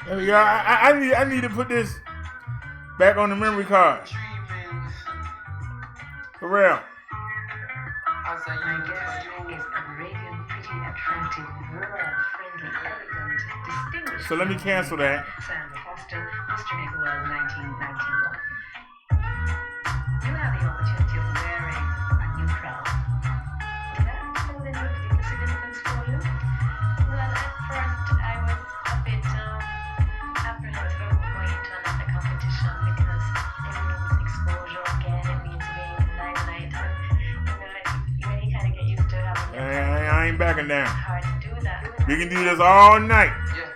There we go. I need to put this back on the memory card. For real. My guest is a radiant, pretty, attractive, warm, friendly, elegant, distinguished. So let me cancel that. Sandra Foster, Mr. Nickelwell, 1991. You have the opportunity of wearing a new crown. Does that hold any particular significance for you? Well, at first I was a bit apprehensive of going into another competition because it means exposure again, it means being in the limelight, and you really kind of get used to having I ain't backing down. It's hard to do that. We can do this all night. Yeah.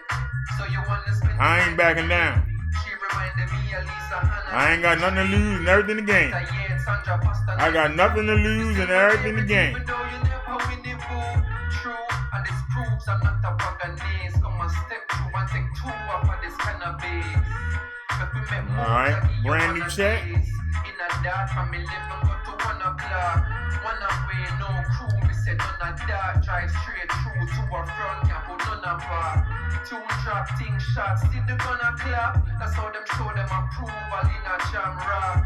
So you want to spend I ain't backing down. She reminded me of Lisa Hannah. I ain't got nothing to lose and everything to gain. I got nothing to lose and everything to gain. Even though you never win the boo, true, and this proves I'm not a baganes. Come on, step through and take two off of this cannabis. Alright, brand new check. In a dark from 11 go to 1 o'clock. 1 away, no crew. Me said none of that. Drive straight through to a front camp, but none of back. Two drop, ting shots, still they gonna clap. That's how them show them approval in a jam rock.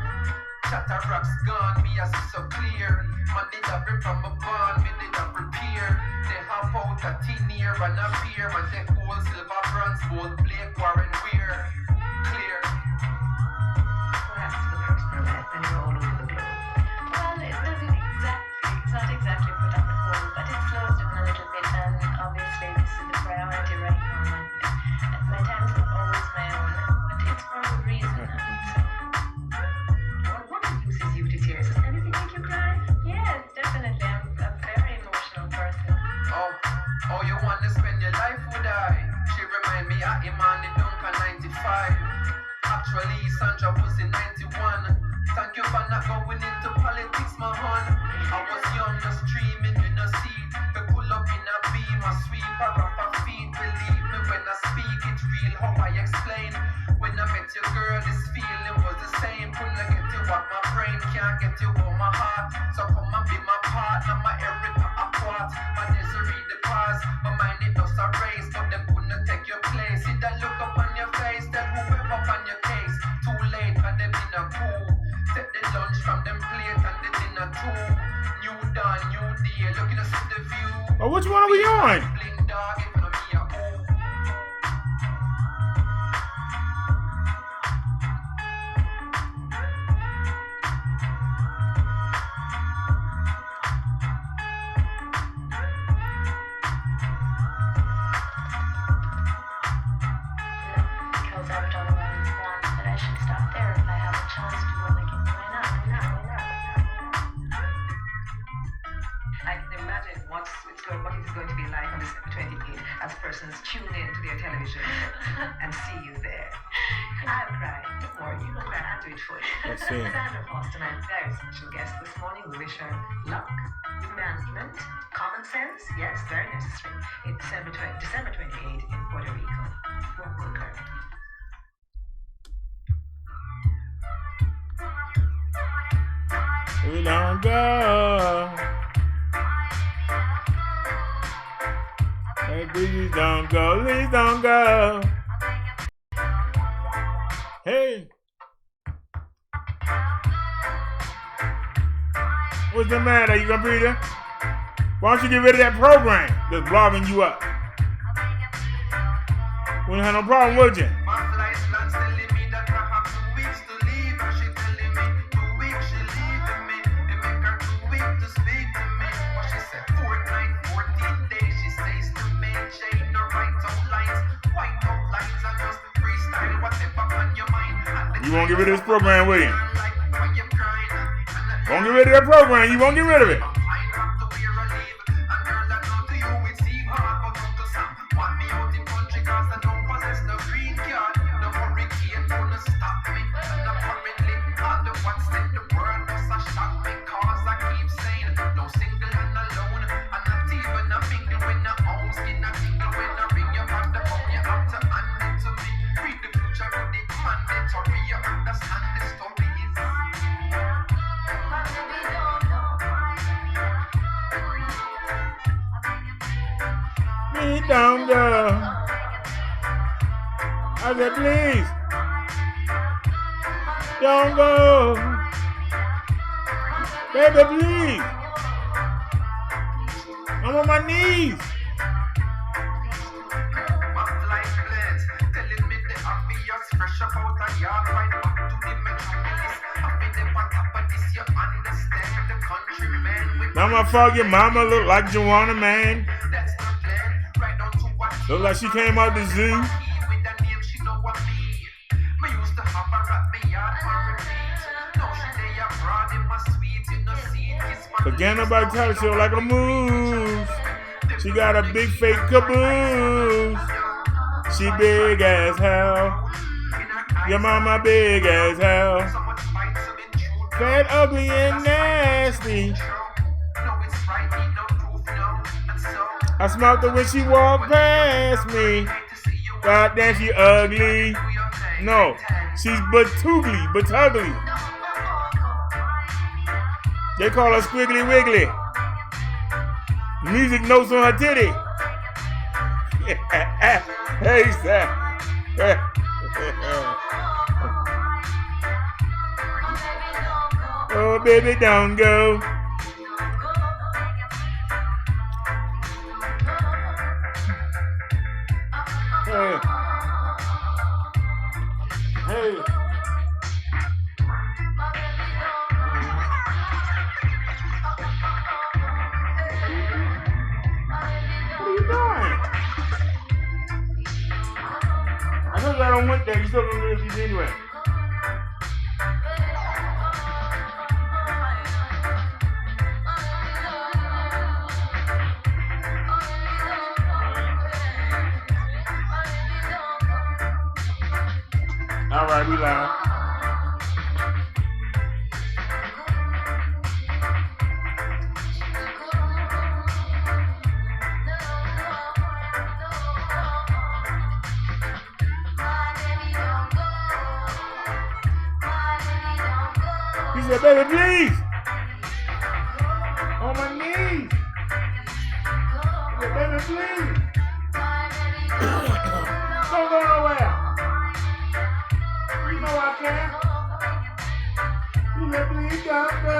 Chatter rocks gone, me as it's so clear. Man did a rip from a bond, me did a prepare. They hop out a tin ear and a beer. Man take gold, silver, bronze, gold, Blake, Warren, Weir. Clear. What happens to the personal life when you're all over the globe? Well, it doesn't exactly, it's not exactly put on the hold, but it slows down a little bit, and obviously this is the priority right now, and my time is not always my own, but it's for a good reason. What induces you to tears? Does anything make you cry? Yes, definitely. I'm a very emotional person. Oh, you want to spend your life with I? She remind me of Imani Duncan 95. Actually, Sandra was in 91. Thank you for not going into politics, my hon. I was young, just dreaming, you know, see. To pull up in a beam, a sweep, a rap a feet. Believe me when I speak, it's real, how I explain. When I met your girl, this feeling was the same. Couldn't get you out my brain, can't get you out my heart. So come and be my partner, my Erica Aquat. My Desiree the past, my mind it does a race. But them couldn't take your place. See that look up on your face, then whoever on your case. Too late, and they been a cool. Take the lunch from them plate and the dinner too. New dawn, new day, looking to see the view. Oh, which one are we on? Bling dog, if not me a ooh. Because I've done one once, but I should stop there if I have a chance to do one again. Why not? I can imagine what it is going to be like on December 28th as persons tune in to their television and see you there. I'll cry. Don't worry, you don't cry. I'll do it for you. Let's see. Sandra Foster, my very special guest this morning. We wish her luck, advancement, common sense. Yes, very necessary. It's December 28th in Puerto Rico. Walk with her. We don't go. Hey, please don't go. Please don't go. Hey. What's the matter? You gonna be there? Why don't you get rid of that program that's blocking you up? Wouldn't have no problem, would you? My flight plans telling me that I have 2 weeks to leave. And she telling me 2 weeks she leaving me. It make her 2 weeks to speak to me. But she said fortnight, 14 days. She stays to me. She ain't no write out lines. White out lines and just freestyle whatever on your mind. You won't get rid of this program, will you? Like when you're crying. Won't get rid of that program. You won't get rid of it. don't go. I said, please, don't go. Baby, please. I'm on my knees. Now my fucking mama look like Joanna, man. Look like she came out the zoo. Again, nobody tells her like a moose. She got a big fake caboose. She big as hell. Your mama big as hell. Fat, ugly, and nasty. I smelled her when she walked past me. God damn, she ugly. No, she's but ugly. They call her Squiggly Wiggly. Music notes on her titty. Hey, sir. Oh, baby, don't go. Hey. Hey. What are you doing? I told you I don't want that. You still gonna do this anyway. All right, we live. He said, baby, please. On my knees. He said, baby, please. Don't go nowhere. You know I can. You said, please don't go.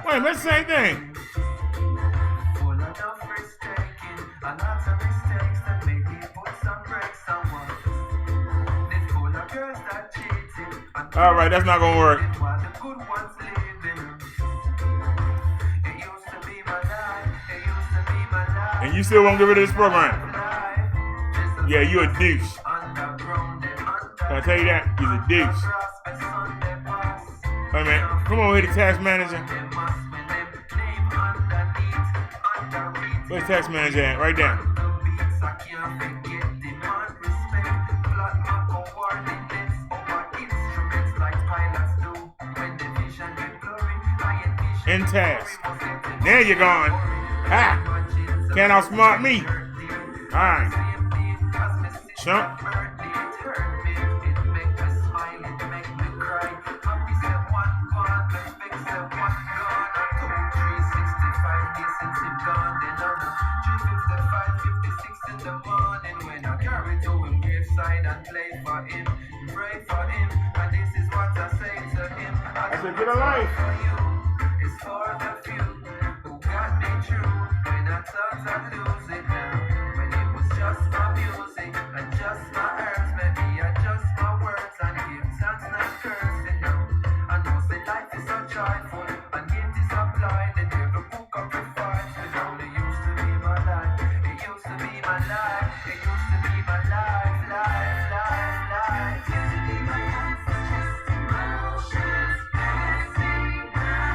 Wait, that's the same thing. All right, that's not gonna work. And you still won't get rid of this program? Yeah, you a douche. Can I tell you that? He's a douche. Hey man, come on, hit the tax manager. Where's the tax manager at? Right there. In task. There you're gone. Ha! Can't outsmart me. Alright. Chump. I said, get a life. It's for the few who got me true when I thought I'd lose it now. When it was just my music and just my herbs, maybe I just my words and give thanks, not cursing now. I know say life is so joyful and guilt is applied. The devil book up the fight. It only used to be my life. It used to be my life. It used to be my life, life, life, life. It used to be my life. Just emotions passing by.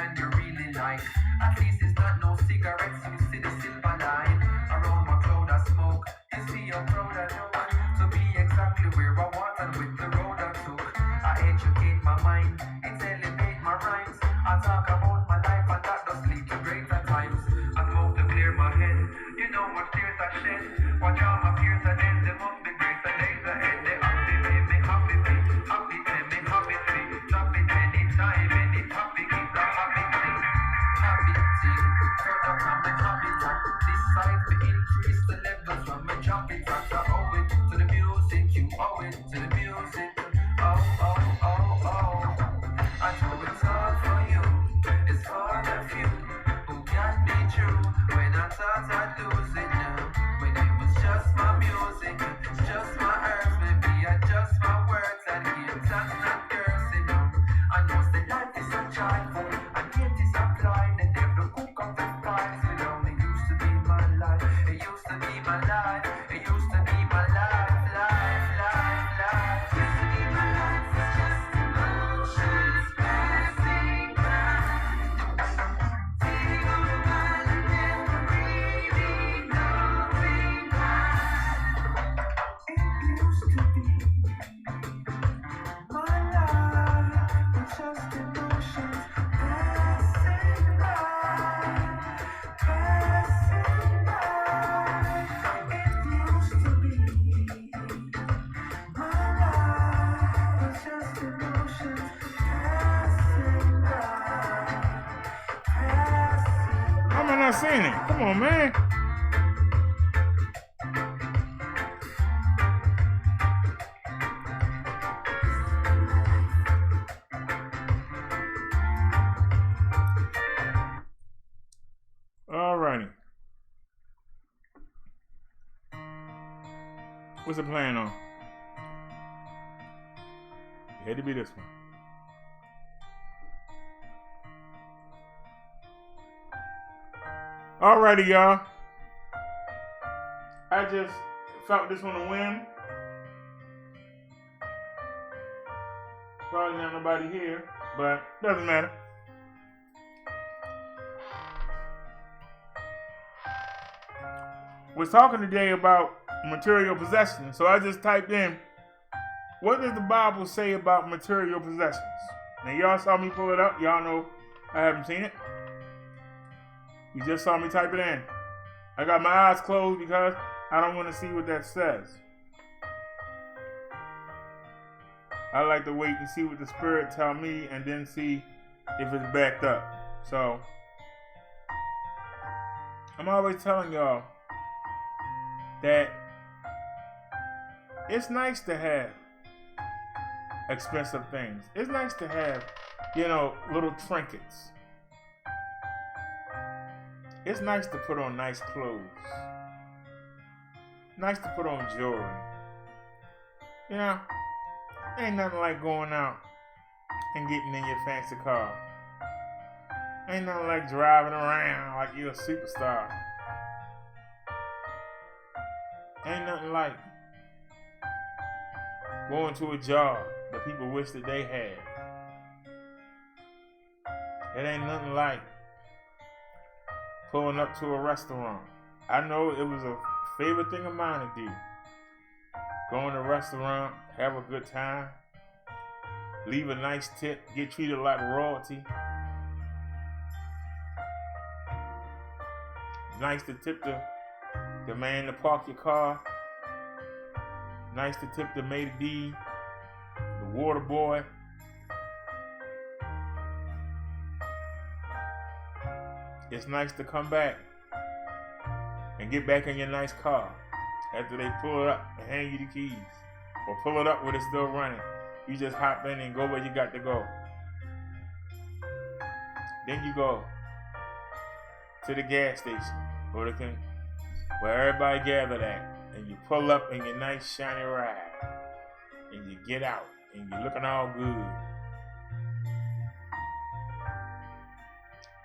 and you really like. At least it's not no cigarettes, you see the silver line. Around my cloud of smoke, you see your proud I look. To be exactly where I was and with the road I took. I educate my mind, it elevate my rhymes. I talk about my life and that does lead to greater times. I smoke to clear my head, you know what tears I shed. Watch all my fears and then them up the greater days ahead. They happy me happy me, happy me happy me. Drop it anytime, any topic is a happy thing. Happy thing, product of my habitat. This side we increase the levels when we drop it. I owe it to the music, you owe it to the music. Oh, oh, oh, oh. I know it's all for you, it's for the few who got me through when I thought I'd lose it now. When it was just my music, just my herbs, maybe I just my words and gifts and not cursing now. I know the life is so joyful and it is applied. The devil cook up the spice, you know it used to be my life, it used to be my life, it used to be my life, life, life, life. Used to be my life, it's just emotions passing by. Sitting on a while and never really knowing why. It used to be my life, it's just emotions passing by, passing by. It used to be my life, it's just emotions passing by, passing. How am I not seeing it? Come on, man. Alrighty. What's the plan on? It had to be this one. Alrighty, y'all. I just felt this one a win. Probably not nobody here, but doesn't matter. We're talking today about material possessions. So I just typed in, what does the Bible say about material possessions? Now y'all saw me pull it up. Y'all know I haven't seen it. You just saw me type it in. I got my eyes closed because I don't want to see what that says. I like to wait and see what the Spirit tell me and then see if it's backed up. So I'm always telling y'all that it's nice to have expensive things. It's nice to have, little trinkets. It's nice to put on nice clothes. Nice to put on jewelry. Ain't nothing like going out and getting in your fancy car. Ain't nothing like driving around like you're a superstar. Ain't nothing like going to a job that people wish that they had. It ain't nothing like pulling up to a restaurant. I know it was a favorite thing of mine to do. Go in a restaurant, have a good time, leave a nice tip, get treated like royalty. Nice to tip the man to park your car. Nice to tip the maid d, the water boy. It's nice to come back and get back in your nice car after they pull it up and hand you the keys, or pull it up when it's still running. You just hop in and go where you got to go. Then you go to the gas station where everybody gathered at, and you pull up in your nice shiny ride, and you get out and you're looking all good.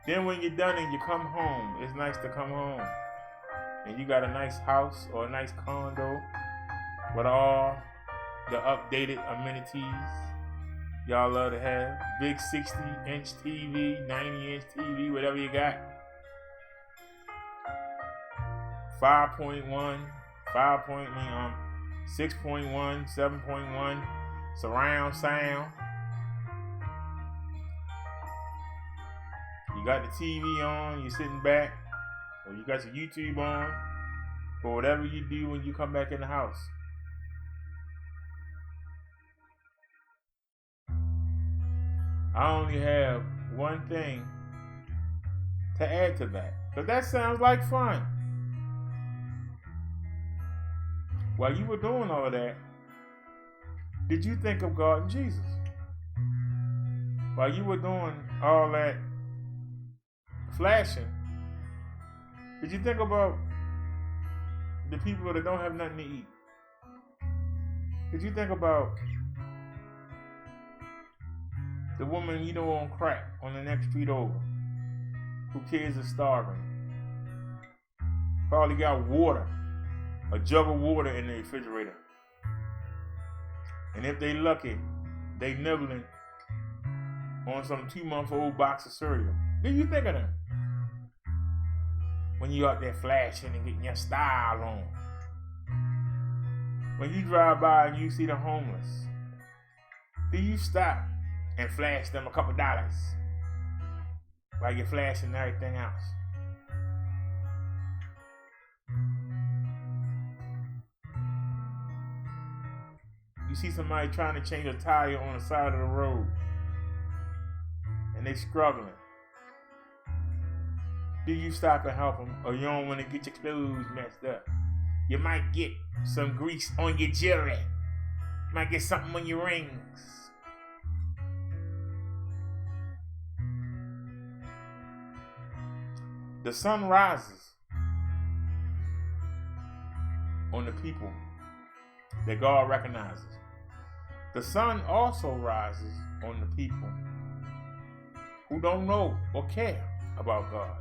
Then when you're done and you come home, it's nice to come home and you got a nice house or a nice condo with all the updated amenities. y'all love to have. Big 60-inch TV, 90-inch TV, whatever you got. 5.1, 6.1, 7.1, surround sound. You got the TV on, you're sitting back, or you got your YouTube on, or whatever you do when you come back in the house. I only have one thing to add to that, but that sounds like fun. While you were doing all of that, did you think of God and Jesus? While you were doing all that flashing, did you think about the people that don't have nothing to eat? Did you think about the woman you know on crack on the next street over, whose kids are starving, probably got water, a jug of water in the refrigerator, and if they lucky, they nibbling on some 2-month-old box of cereal? Did you think of them when you out there flashing and getting your style on? When you drive by and you see the homeless, do you stop and flash them a couple dollars while you're flashing everything else? You see somebody trying to change a tire on the side of the road and they struggling. Do you stop and help them, or you don't want to get your clothes messed up? You might get some grease on your jewelry. Might get something on your rings. The sun rises on the people that God recognizes. The sun also rises on the people who don't know or care about God.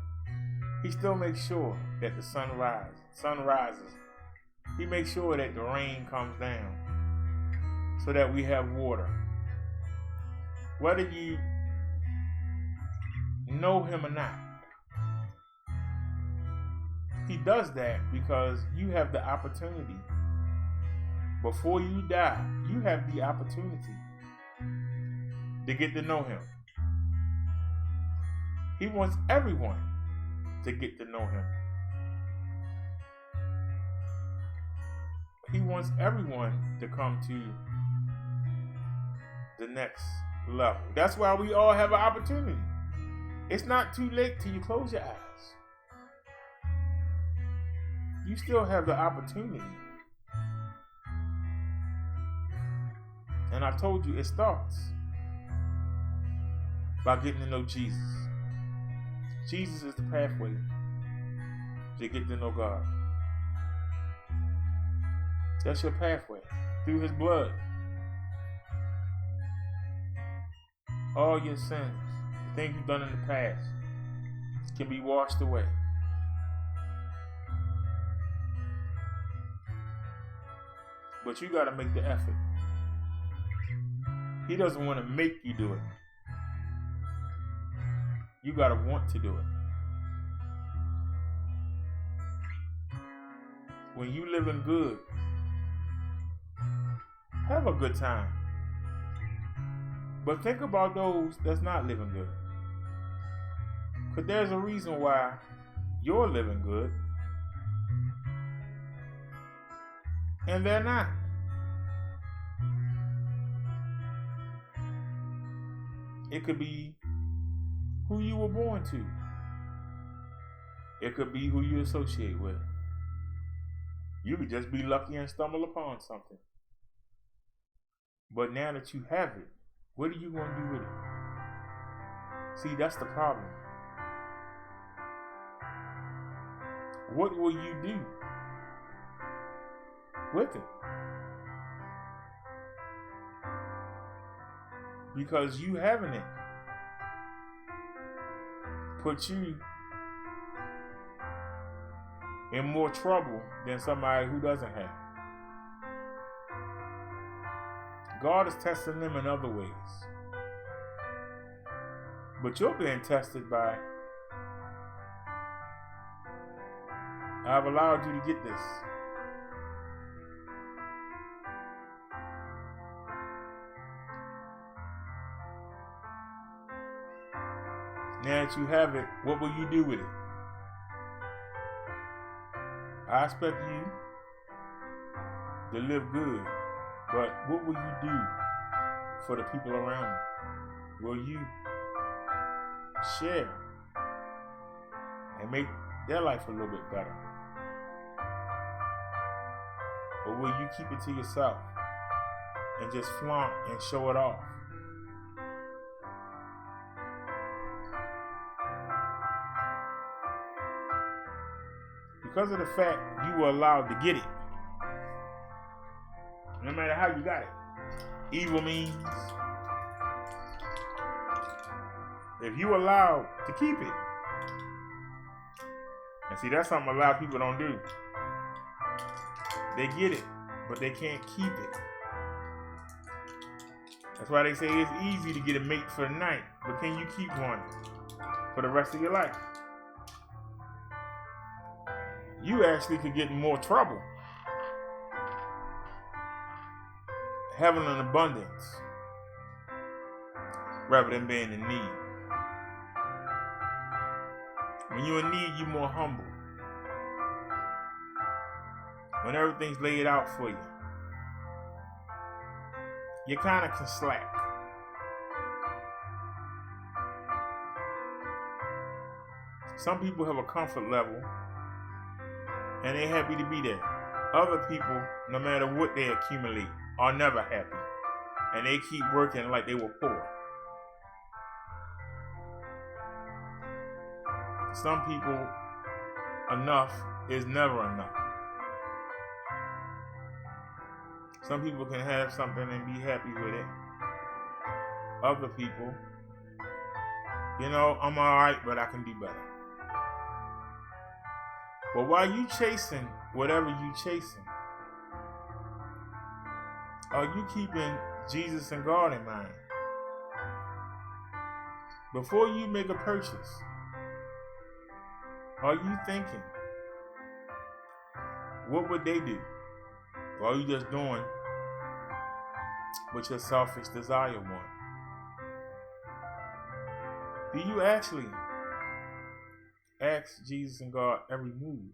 He still makes sure that the sun rises. He makes sure that the rain comes down so that we have water. Whether you know him or not, he does that because you have the opportunity. Before you die, you have the opportunity to get to know him. He wants everyone to get to know him. He wants everyone to come to the next level. That's why we all have an opportunity. It's not too late till you close your eyes. You still have the opportunity. And I told you, it starts by getting to know Jesus. Jesus is the pathway to get to know God. That's your pathway, through his blood. All your sins, the things you've done in the past, can be washed away. But you got to make the effort. He doesn't want to make you do it. You got to want to do it. When you living good, have a good time. But think about those that's not living good. Because there's a reason why you're living good and they're not. It could be who you were born to. It could be who you associate with. You could just be lucky and stumble upon something. But now that you have it, what are you going to do with it? See, that's the problem. What will you do with it? Because you having it put you in more trouble than somebody who doesn't have. God is testing them in other ways. But you're being tested by, I've allowed you to get this. Now that you have it, what will you do with it? I expect you to live good, but what will you do for the people around you? Will you share and make their life a little bit better? Or will you keep it to yourself and just flaunt and show it off? Because of the fact you were allowed to get it, no matter how you got it, evil means, if you allowed to keep it, and see, that's something a lot of people don't do. They get it, but they can't keep it. That's why they say it's easy to get a mate for the night, but can you keep one for the rest of your life? You actually could get in more trouble having an abundance rather than being in need. When you're in need, you're more humble. When everything's laid out for you, you kind of can slack. Some people have a comfort level and they're happy to be there. Other people, no matter what they accumulate, are never happy. And they keep working like they were poor. Some people, enough is never enough. Some people can have something and be happy with it. Other people, I'm alright, but I can do better. But while you chasing whatever you chasing, are you keeping Jesus and God in mind? Before you make a purchase, are you thinking, what would they do? Or are you just doing what your selfish desire wants? Do you actually ask Jesus and God every move?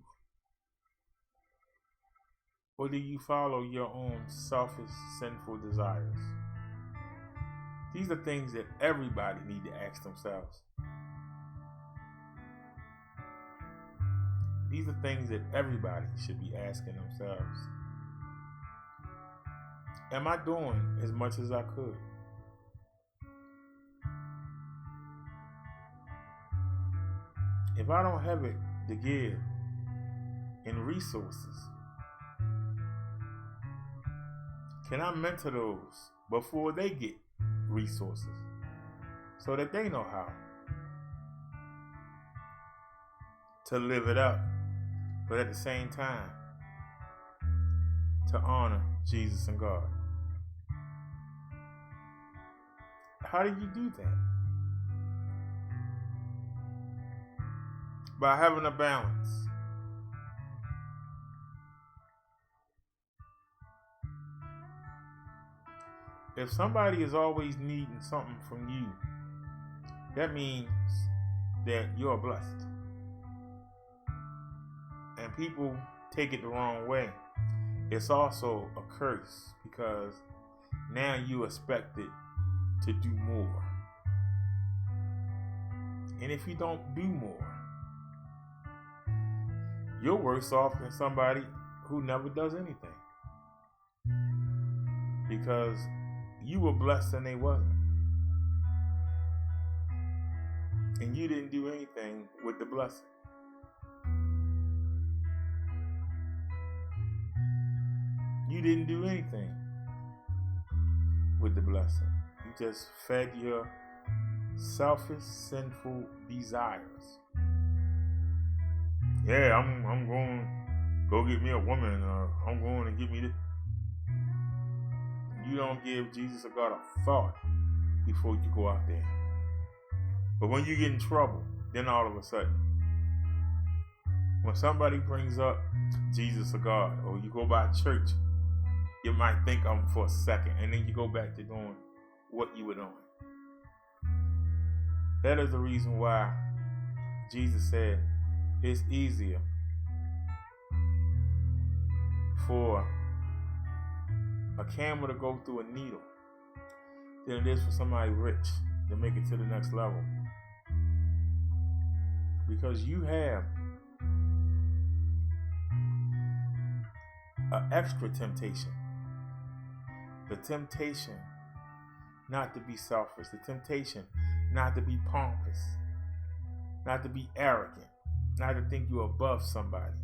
Or do you follow your own selfish, sinful desires? These are things that everybody need to ask themselves. These are things that everybody should be asking themselves. Am I doing as much as I could? If I don't have it to give in resources, can I mentor those before they get resources so that they know how to live it up, but at the same time to honor Jesus and God? How do you do that? By having a balance. If somebody is always needing something from you, that means that you're blessed. And people take it the wrong way. It's also a curse because now you expected to do more. And if you don't do more, you're worse off than somebody who never does anything. Because you were blessed and they wasn't. And you didn't do anything with the blessing. You didn't do anything with the blessing. You just fed your selfish, sinful desires. Yeah, I'm going to go get me a woman, or I'm going to get me this. You don't give Jesus or God a thought before you go out there. But when you get in trouble, then all of a sudden, when somebody brings up Jesus or God, or you go by church, you might think of them for a second, and then you go back to doing what you were doing. That is the reason why Jesus said it's easier for a camel to go through a needle than it is for somebody rich to make it to the next level. Because you have an extra temptation. The temptation not to be selfish. The temptation not to be pompous. Not to be arrogant. Not to think you're above somebody.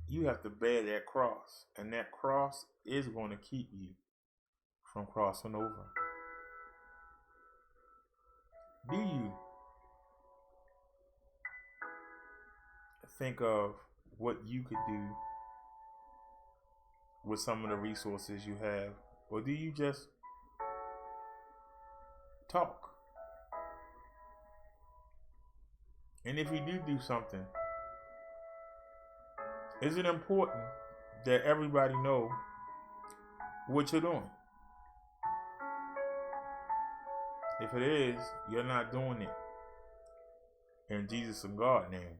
You have to bear that cross. And that cross is going to keep you from crossing over. Do you think of what you could do with some of the resources you have? Or do you just talk? And if you do something, is it important that everybody know what you're doing? If it is, you're not doing it in Jesus and God's name.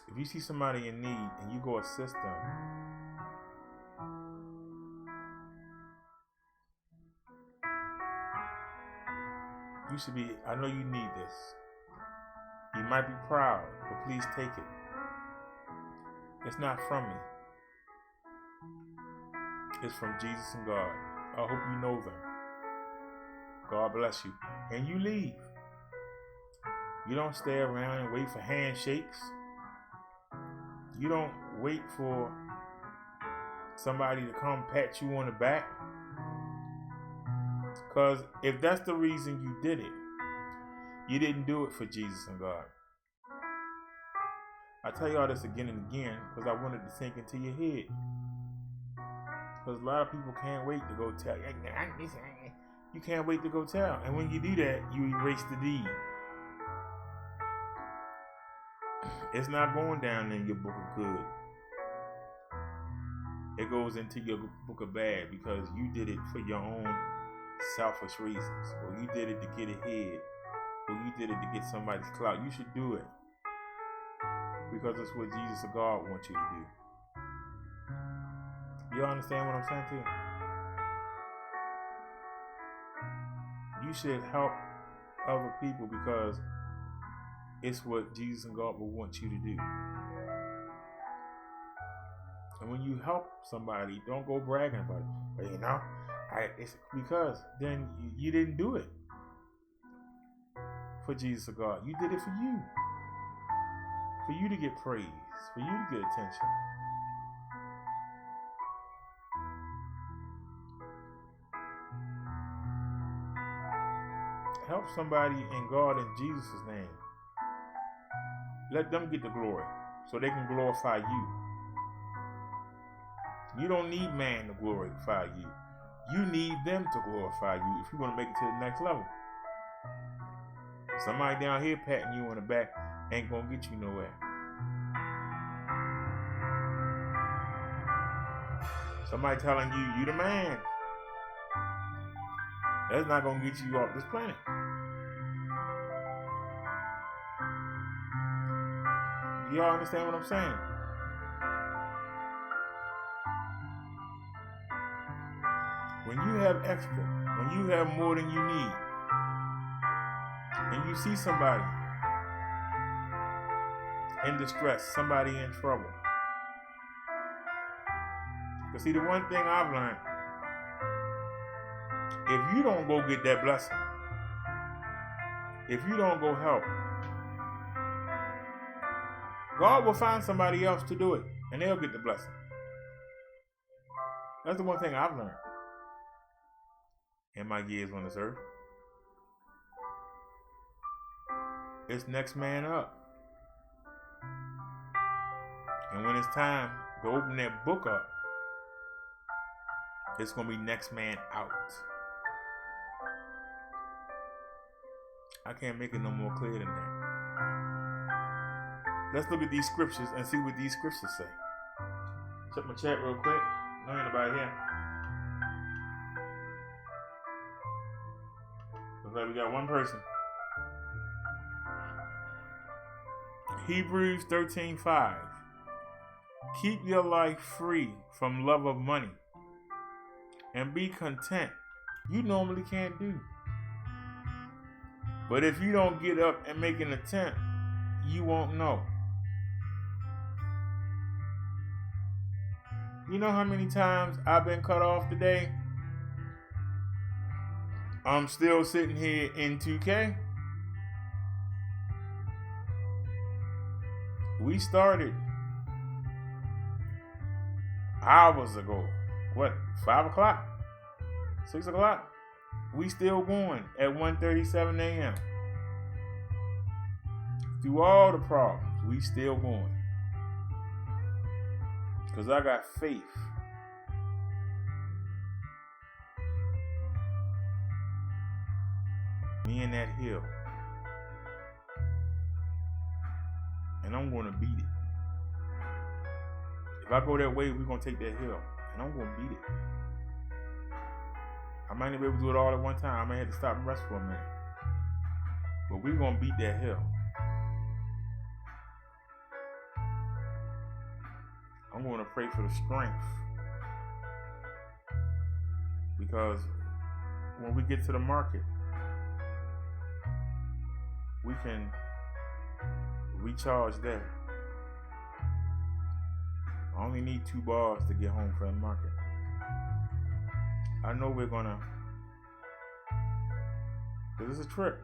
If you see somebody in need and you go assist them, you should be, I know you need this. You might be proud, but please take it. It's not from me. It's from Jesus and God. I hope you know them. God bless you. And you leave. You don't stay around and wait for handshakes. You don't wait for somebody to come pat you on the back. Because if that's the reason you did it, you didn't do it for Jesus and God. I tell y'all this again and again because I wanted to sink into your head. Because a lot of people can't wait to go tell. You can't wait to go tell. And when you do that, you erase the deed. It's not going down in your book of good. It goes into your book of bad because you did it for your own selfish reasons. Or you did it to get ahead. Or you did it to get somebody's clout. You should do it because it's what Jesus or God wants you to do. You understand what I'm saying to you? You should help other people because it's what Jesus and God will want you to do. And when you help somebody, don't go bragging about it. But it's because then you didn't do it for Jesus or God. You did it for you. For you to get praise. For you to get attention. Help somebody in God in Jesus' name. Let them get the glory so they can glorify you. You don't need man to glorify you. You need them to glorify you if you want to make it to the next level. Somebody down here patting you on the back ain't going to get you nowhere. Somebody telling you the man. That's not going to get you off this planet. Y'all understand what I'm saying? When you have extra, when you have more than you need, and you see somebody in distress, somebody in trouble. Because see, the one thing I've learned, if you don't go get that blessing, if you don't go help, God will find somebody else to do it, and they'll get the blessing. That's the one thing I've learned in my years on this earth. It's next man up. And when it's time to open that book up, It's going to be next man out. I can't make it no more clear than that. Let's look at these scriptures and see what these scriptures say. Check my chat real quick. No anybody here. Looks like we got one person. Hebrews 13:5. Keep your life free from love of money and be content. You normally can't do. But if you don't get up and make an attempt, you won't know. You know how many times I've been cut off today? I'm still sitting here in 2K. We started hours ago. What, 5 o'clock? 6 o'clock? We still going at 1:37 a.m. Through all the problems, we still going. Because I got faith. Me and that hill. And I'm going to beat it. If I go that way, we're going to take that hill. And I'm going to beat it. I might not be able to do it all at one time. I may have to stop and rest for a minute. But we're going to beat that hill. I'm going to pray for the strength. Because when we get to the market, we can recharge there. I only need 2 bars to get home from the market. I know we're gonna, because it's a trip.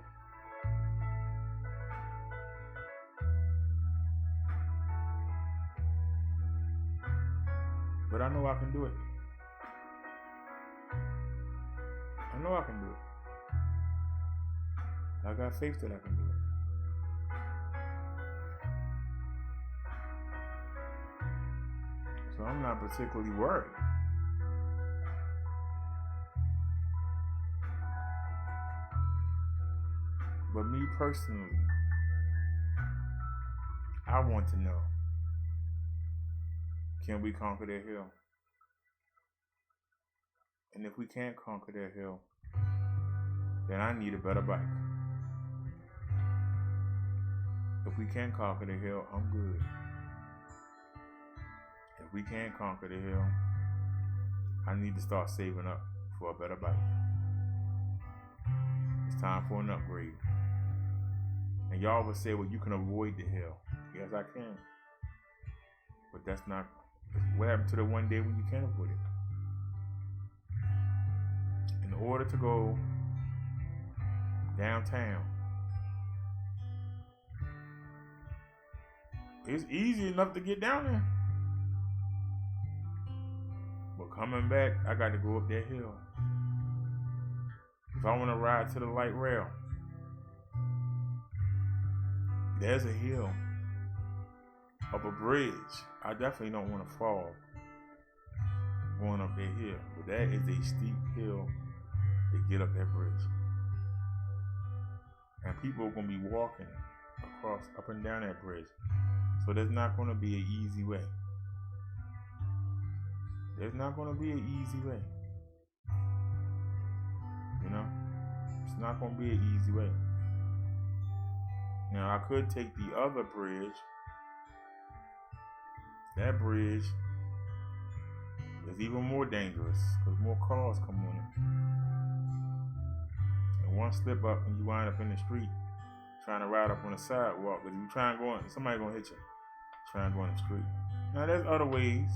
But I know I can do it. I know I can do it. I got faith that I can do it. So I'm not particularly worried. But me personally, I want to know, can we conquer that hill? And if we can't conquer that hill, then I need a better bike. If we can't conquer the hill, I'm good. If we can't conquer the hill, I need to start saving up for a better bike. It's time for an upgrade. And y'all would say, well, you can avoid the hill. Yes, I can. But that's not, what happened to the one day when you can't avoid it? In order to go downtown, it's easy enough to get down there. But coming back, I got to go up that hill. If I want to ride to the light rail, there's a hill up a bridge. I definitely don't want to fall going up that hill. But that is a steep hill to get up that bridge. And people are going to be walking across, up and down that bridge. So there's not going to be an easy way. There's not going to be an easy way. You know? It's not going to be an easy way. Now, I could take the other bridge. That bridge is even more dangerous because more cars come on it. And one slip up and you wind up in the street trying to ride up on the sidewalk. But if you try and go on, somebody's going to hit you. Try and go on the street. Now, there's other ways.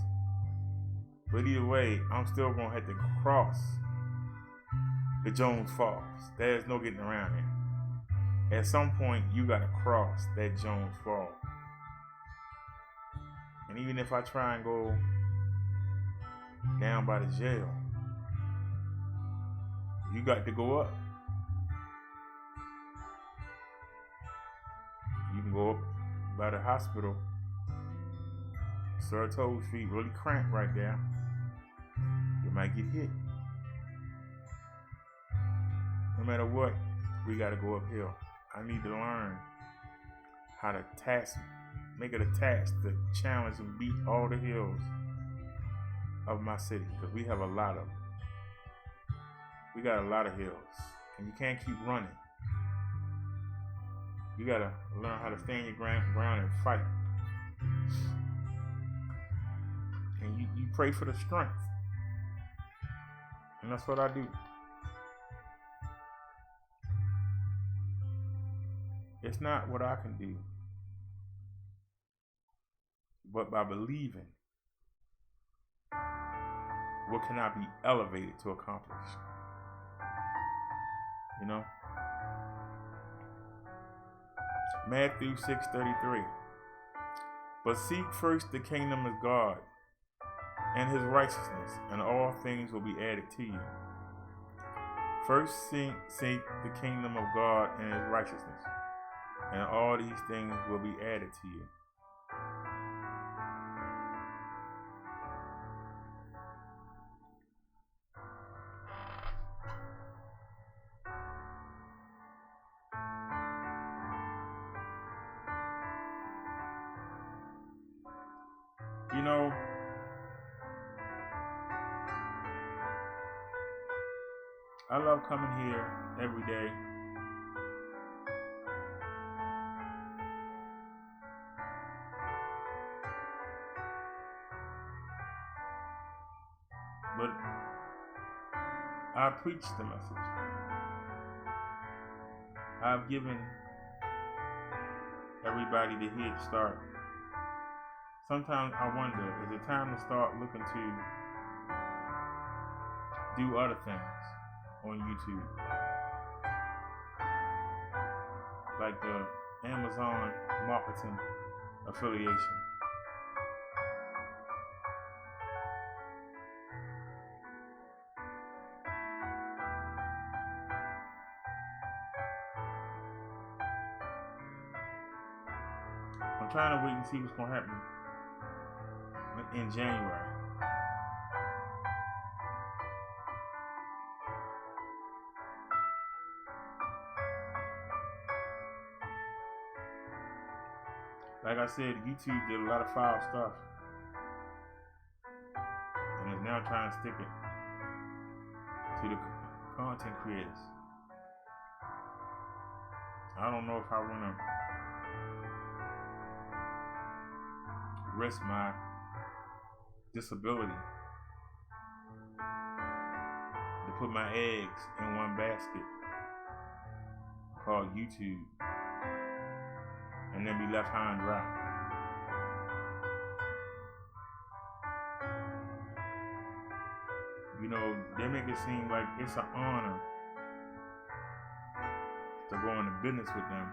But either way, I'm still going to have to cross the Jones Falls. There's no getting around here. At some point, you got to cross that Jones Falls. And even if I try and go down by the jail, you got to go up. You can go up by the hospital. Saratoga Street, really cramped right there. You might get hit. No matter what, we got to go uphill. I need to learn how to make it a task to challenge and beat all the hills of my city, because we have a lot of them. We got a lot of hills, and you can't keep running. You got to learn how to stand your ground and fight. And you pray for the strength. And that's what I do. It's not what I can do, but by believing, what can I be elevated to accomplish? You know? Matthew 6:33. But seek first the kingdom of God and his righteousness, and all things will be added to you. First seek the kingdom of God and his righteousness, and all these things will be added to you. You know, I love coming here every day. But I preach the message. I've given everybody the head start. Sometimes I wonder, is it time to start looking to do other things on YouTube? Like the Amazon marketing affiliation. I'm trying to wait and see what's going to happen in January. Like I said, YouTube did a lot of foul stuff, and is now trying to stick it to the content creators. I don't know if I want to risk my disability to put my eggs in one basket called YouTube and then be left high and dry. You know, they make it seem like it's an honor to go into business with them.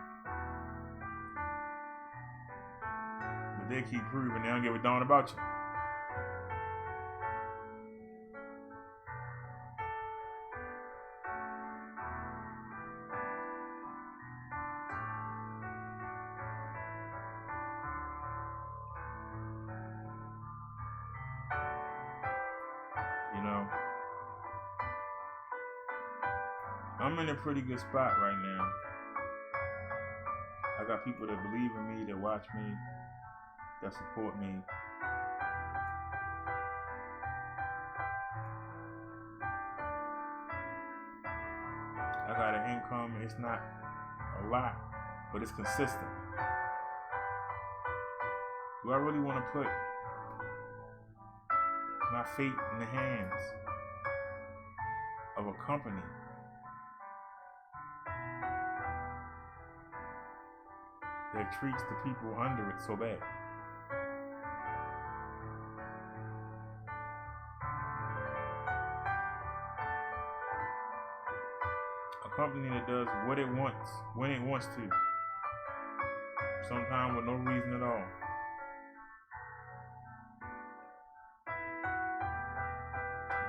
But they keep proving they don't give a darn about you. You know, I'm in a pretty good spot right now. I got people that believe in me, that watch me, that support me. I got an income, it's not a lot, but it's consistent. Do I really want to put my fate in the hands of a company that treats the people under it so bad? A company that does what it wants, when it wants to, sometimes with no reason at all.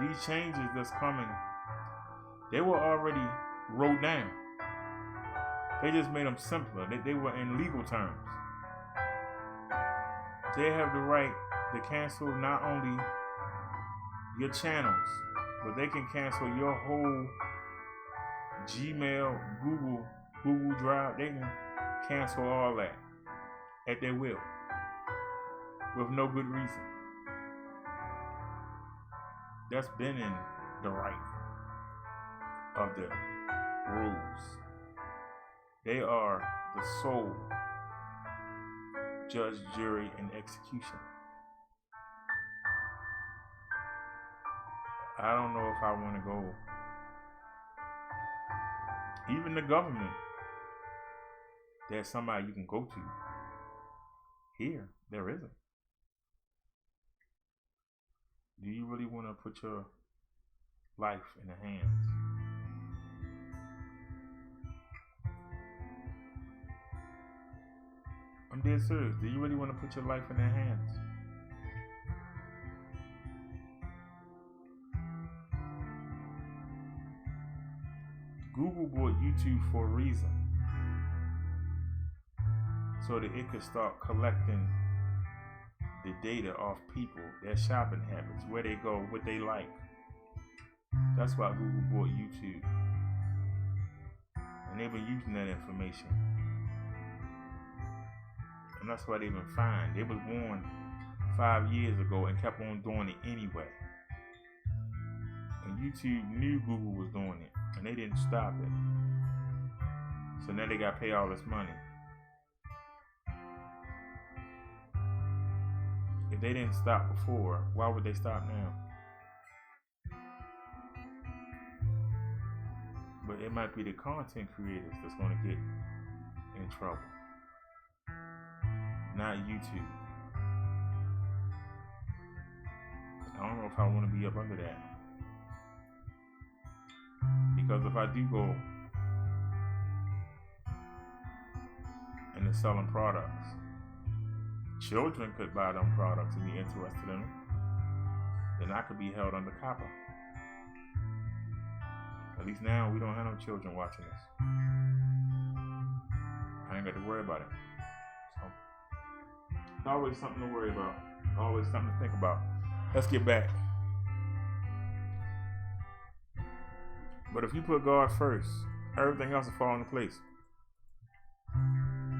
These changes that's coming, they were already wrote down. They just made them simpler. They were in legal terms. They have the right to cancel not only your channels, but they can cancel your whole Gmail, Google Drive. They can cancel all that at their will with no good reason. That's been in the right of the rules. They are the sole judge, jury, and execution. I don't know if I want to go. Even the government, there's somebody you can go to. Here, there isn't. Do you really want to put your life in the hands? I'm dead serious. Do you really want to put your life in their hands? Google bought YouTube for a reason, so that it could start collecting the data off people, their shopping habits, where they go, what they like. That's why Google bought YouTube. And they've been using that information. And that's why they've been fined. They was warned 5 years ago and kept on doing it anyway. And YouTube knew Google was doing it, and they didn't stop it. So now they got to pay all this money. If they didn't stop before, why would they stop now? But it might be the content creators that's going to get in trouble, not YouTube. I don't know if I want to be up under that. Because if I do go into selling products, children could buy them products and be interested in them, then I could be held under COPPA. At least now we don't have no children watching this. I ain't got to worry about it. So, always something to worry about. Always something to think about. Let's get back. But if you put God first, everything else will fall into place.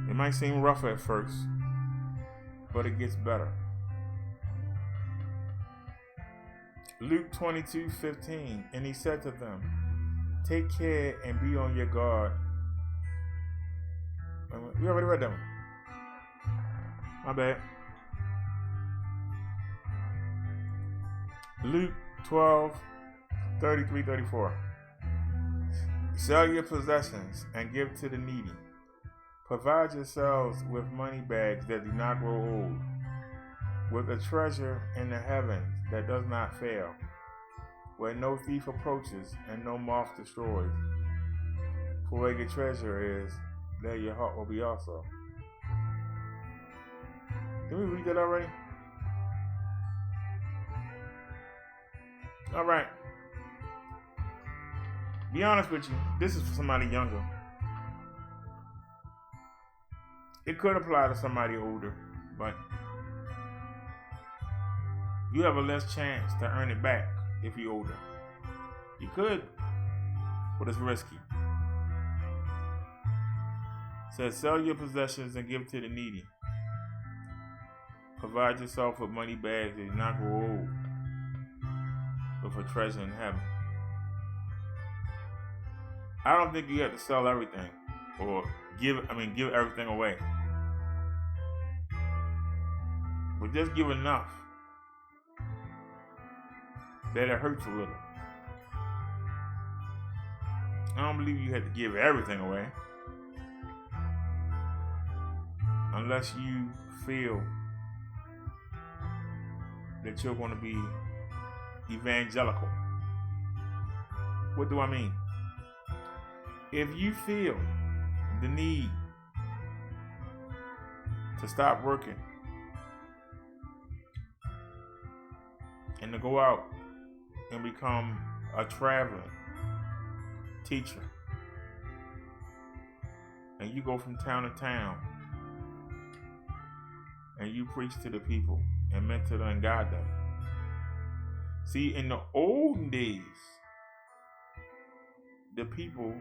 It might seem rough at first, but it gets better. Luke 22:15, and he said to them, take care and be on your guard. We already read that one. My bad. Luke 12:33-34. Sell your possessions and give to the needy. Provide yourselves with money bags that do not grow old, with a treasure in the heavens that does not fail, where no thief approaches and no moth destroys. For where your treasure is, there your heart will be also. Did we read that already? All right. Be honest with you, this is for somebody younger. It could apply to somebody older, but you have a less chance to earn it back if you're older. You could, but it's risky. It says, sell your possessions and give to the needy. Provide yourself with money bags that do not grow old, with a treasure in heaven. I don't think you have to sell everything or give everything away. But just give enough that it hurts a little. I don't believe you have to give everything away unless you feel that you're going to be evangelical. What do I mean? If you feel the need to stop working and to go out and become a traveling teacher, and you go from town to town and you preach to the people and mentor them and guide them, See, in the olden days, the people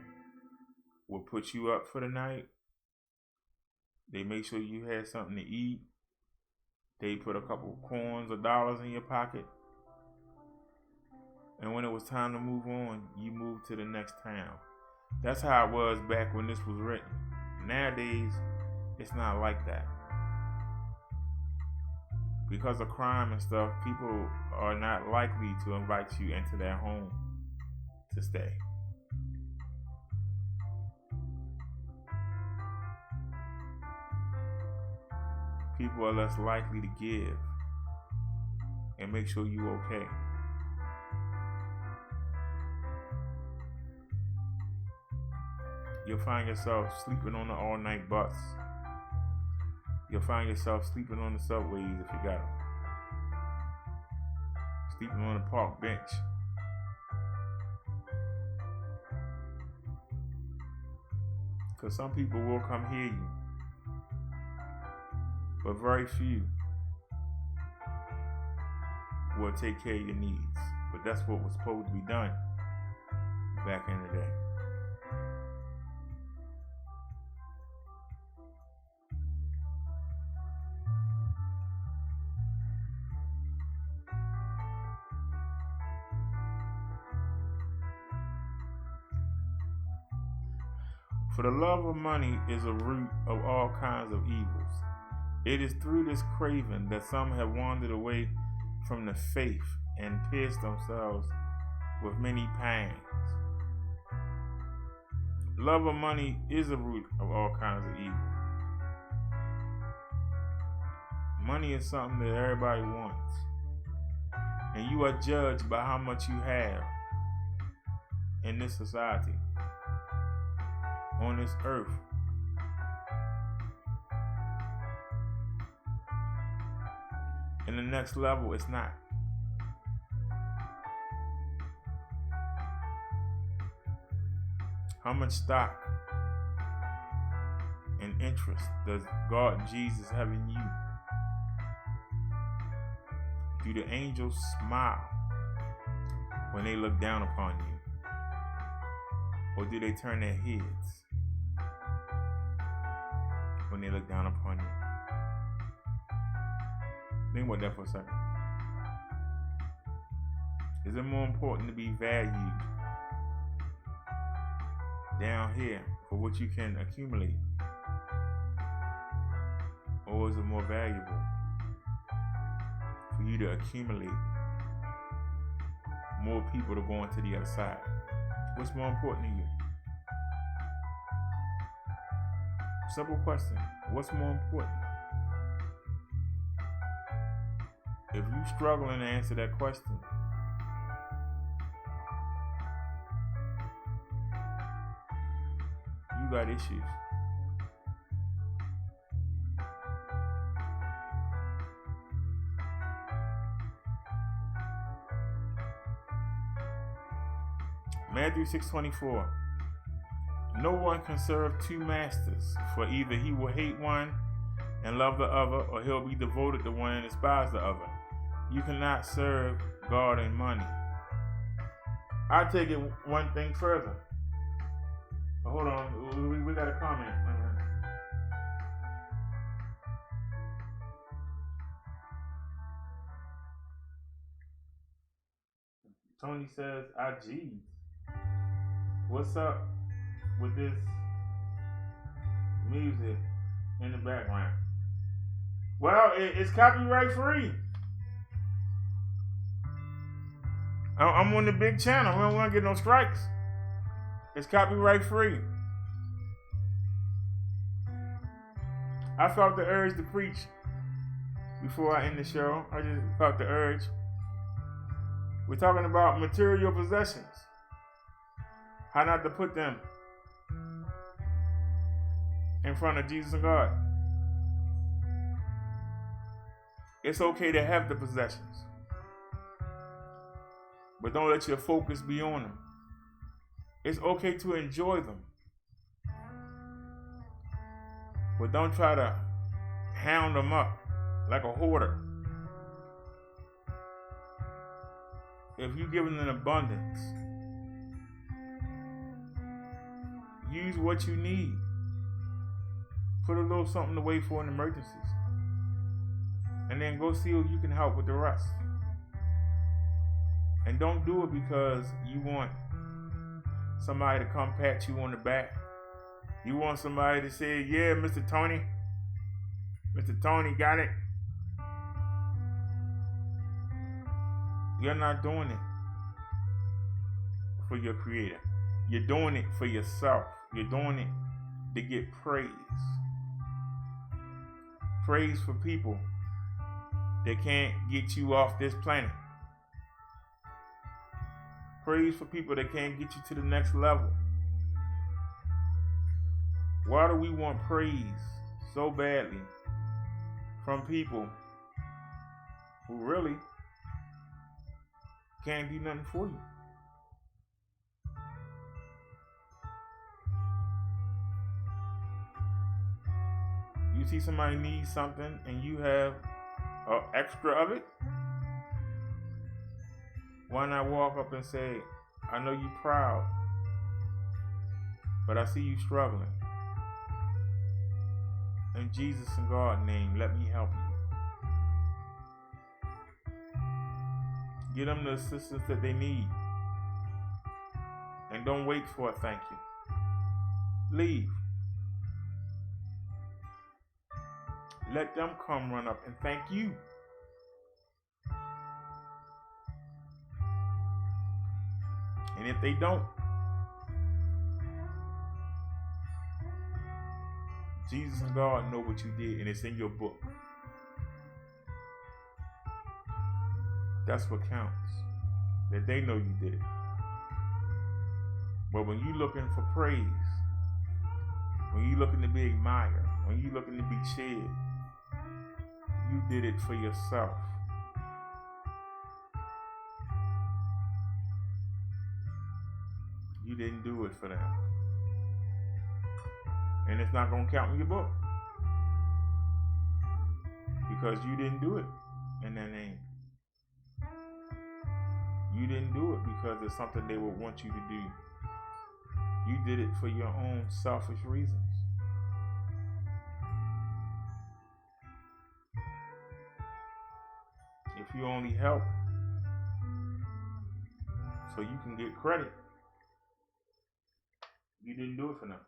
would put you up for the night. They make sure you had something to eat. They put a couple coins or dollars in your pocket. And when it was time to move on, you moved to the next town. That's how it was back when this was written. Nowadays, it's not like that. Because of crime and stuff, people are not likely to invite you into their home to stay. People are less likely to give and make sure you're okay. You'll find yourself sleeping on the all-night bus. You'll find yourself sleeping on the subways if you got them. Sleeping on the park bench. Because some people will come hear you, but very few will take care of your needs. But that's what was supposed to be done back in the day. For the love of money is a root of all kinds of evils. It is through this craving that some have wandered away from the faith and pierced themselves with many pangs. Love of money is a root of all kinds of evil. Money is something that everybody wants. And you are judged by how much you have in this society, on this earth. In the next level, it's not. How much stock and interest does God and Jesus have in you? Do the angels smile when they look down upon you? Or do they turn their heads when they look down upon you? Think about that for a second. Is it more important to be valued down here for what you can accumulate? Or is it more valuable for you to accumulate more people to go on to the other side? What's more important to you? Simple question. What's more important? If you're struggling to answer that question, you got issues. Matthew 6:24. No one can serve two masters, for either he will hate one and love the other, or he'll be devoted to one and despise the other. You cannot serve God and money. I take it one thing further. Hold on, we got a comment. Tony says, "IG, what's up with this music in the background?" Well, it's copyright free. I'm on the big channel. We don't want to get no strikes. It's copyright free. I felt the urge to preach before I end the show. I just felt the urge. We're talking about material possessions. How not to put them in front of Jesus and God. It's okay to have the possessions, but don't let your focus be on them. It's okay to enjoy them, but don't try to hound them up like a hoarder. if you're given an abundance, use what you need. Put a little something away for an emergencies. And then go see who you can help with the rest. And don't do it because you want somebody to come pat you on the back. You want somebody to say, yeah, Mr. Tony got it. You're not doing it for your creator. You're doing it for yourself. You're doing it to get praise. Praise for people that can't get you off this planet. Praise for people that can't get you to the next level. Why do we want praise so badly from people who really can't do nothing for you? You see somebody needs something and you have an extra of it? Why not walk up and say, I know you're proud, but I see you struggling. In Jesus and God's name, let me help you. Give them the assistance that they need. And don't wait for a thank you. Leave. Let them come run up and thank you. And if they don't, Jesus and God know what you did, and it's in your book. That's what counts. That they know you did it. But when you looking for praise, when you looking to be admired, when you looking to be cheered, you did it for yourself. You didn't do it for them. And it's not going to count in your book. Because you didn't do it in their name. You didn't do it because it's something they would want you to do. You did it for your own selfish reasons. If you only help so you can get credit, you didn't do it for them.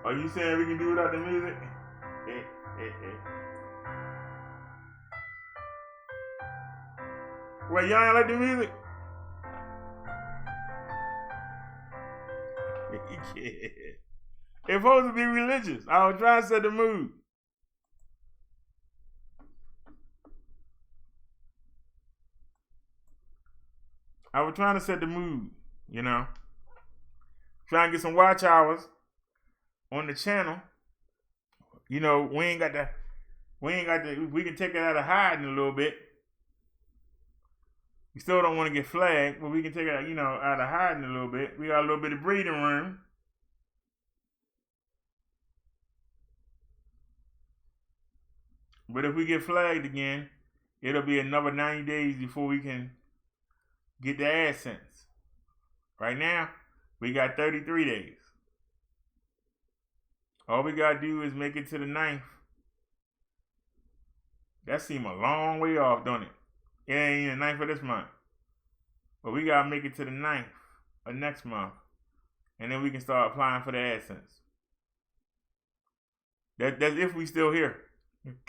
Are you saying we can do without the music? Wait, y'all ain't like the music? It's supposed to be religious. I was trying to set the mood. I was trying to set the mood, you know. Trying to get some watch hours on the channel. You know, we can take it out of hiding a little bit. We still don't want to get flagged, but we can take it out, you know, out of hiding a little bit. We got a little bit of breathing room. But if we get flagged again, it'll be another 90 days before we can get the AdSense. Right now, we got 33 days. All we gotta do is make it to the 9th. That seems a long way off, don't it? It ain't even the 9th of this month. But we gotta make it to the 9th of next month. And then we can start applying for the AdSense. That's if we still here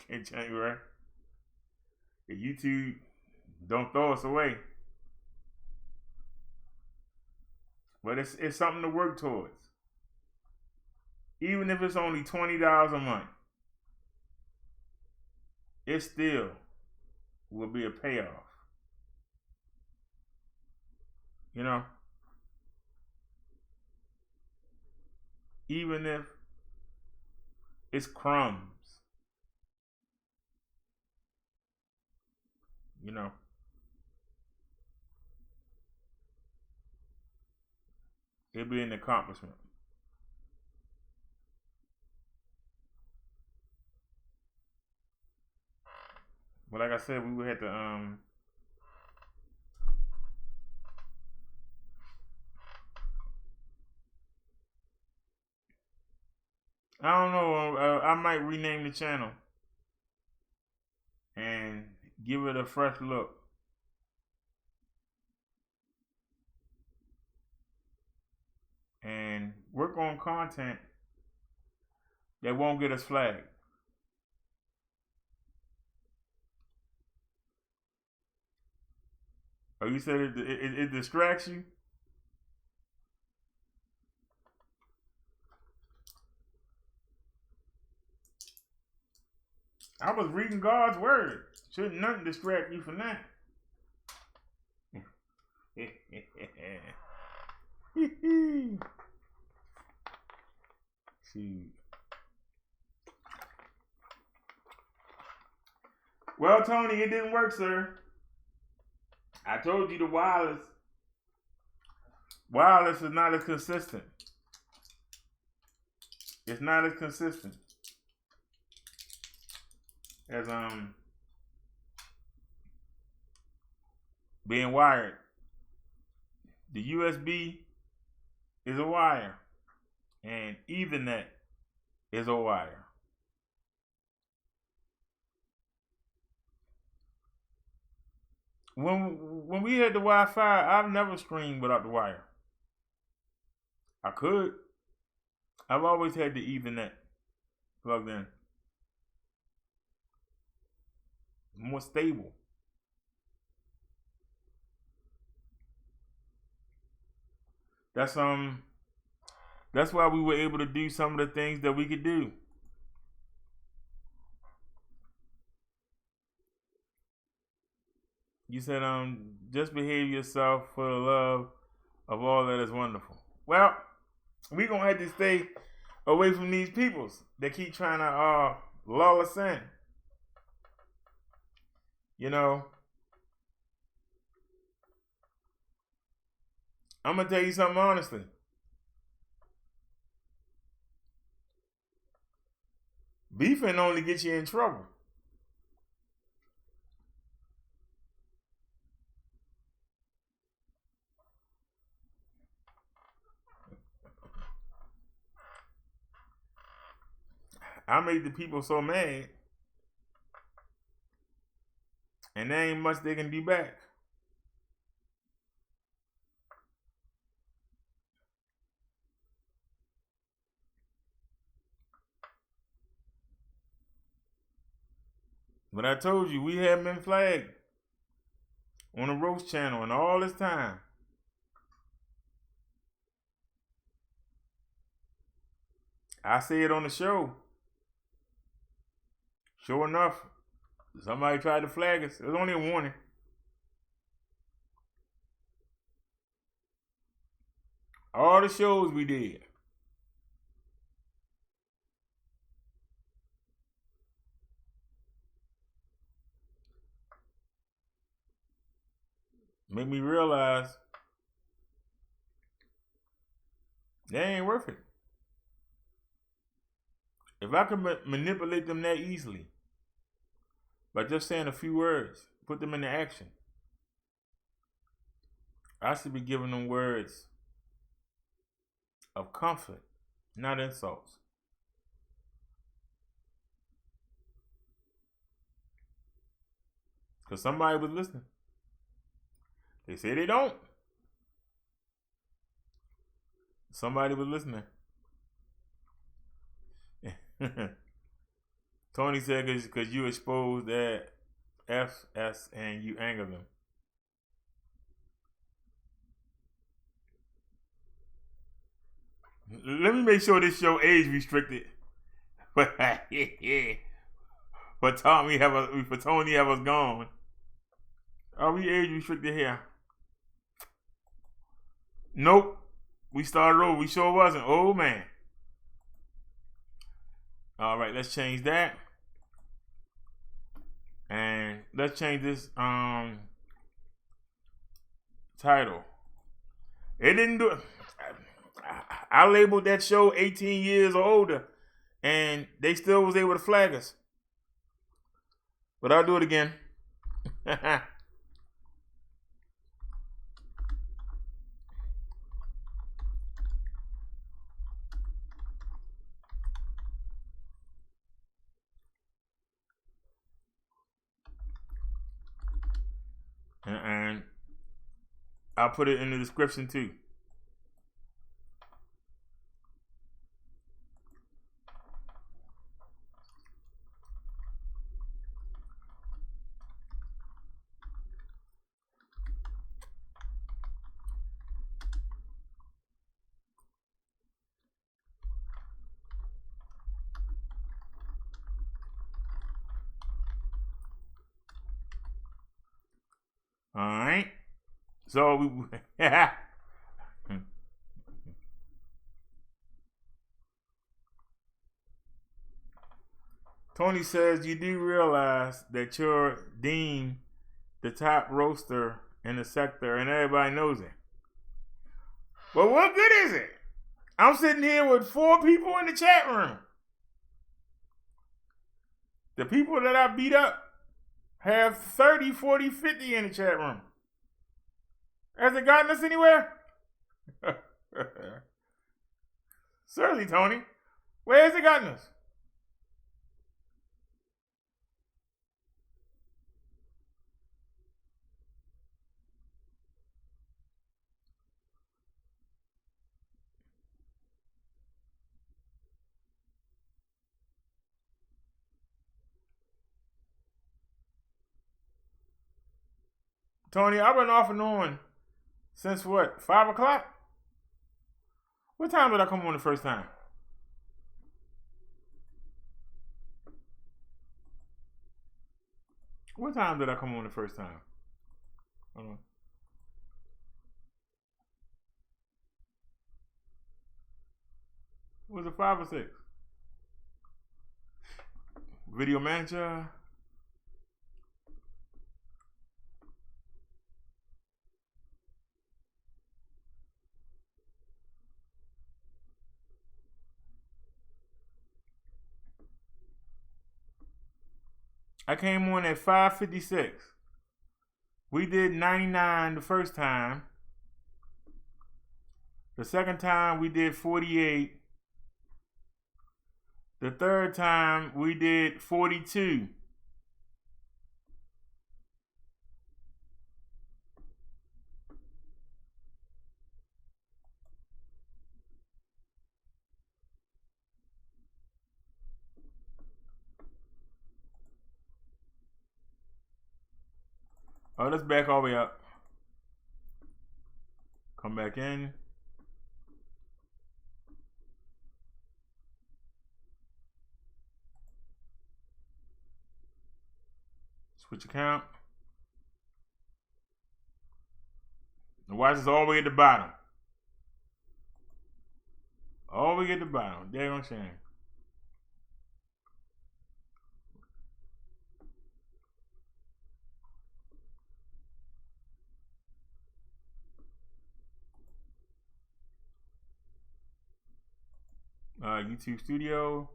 in January. If YouTube don't throw us away. But it's something to work towards. Even if it's only $20 a month, it still will be a payoff. You know? Even if it's crumbs. You know? It'll be an accomplishment. But like I said, we would have to I don't know. I might rename the channel and give it a fresh look. And work on content that won't get us flagged. Oh, you said it distracts you? I was reading God's word. Shouldn't nothing distract you from that. See. Well, Tony, it didn't work, sir. I told you the wireless is not as consistent. It's not as consistent as being wired. The USB is a wire, and Ethernet is a wire. When we had the Wi-Fi, I've never streamed without the wire. I could. I've always had the Ethernet plugged in. More stable. That's why we were able to do some of the things that we could do. You said just behave yourself for the love of all that is wonderful. Well, we gonna have to stay away from these peoples that keep trying to lull us in. You know, I'm gonna tell you something honestly. Beefing only gets you in trouble. I made the people so mad, and there ain't much they can do back. But I told you, we haven't been flagged on the roast channel in all this time. I say it on the show. Sure enough, somebody tried to flag us. It was only a warning. All the shows we did. Make me realize they ain't worth it. If I could manipulate them that easily by just saying a few words, put them into action, I should be giving them words of comfort, not insults. Because somebody was listening. They say they don't. Somebody was listening. Tony said because you exposed that FS and you anger them. Let me make sure this show age restricted. But Tony have us gone. Are we age restricted here? Nope. We started over. We sure wasn't. Oh man. All right, let's change that. And let's change this title. It didn't do it. I labeled that show 18 years or older, and they still was able to flag us. But I'll do it again. And I'll put it in the description too. All right. So we Tony says you do realize that you're deemed the top roaster in the sector and everybody knows it. But what good is it? I'm sitting here with 4 people in the chat room. The people that I beat up have 30, 40, 50 in the chat room. Has it gotten us anywhere? Certainly, Tony. Where has it gotten us? Tony, I've been off and on since what? 5 o'clock? What time did I come on the first time? What time did I come on the first time? Was it 5 or 6? Video manager. I came on at 5:56. We did 99 the first time. The second time we did 48. The third time we did 42. Oh, let's back all the way up. Come back in. Switch account. And watch this all the way at the bottom. All the way at the bottom. There I'm saying. YouTube Studio.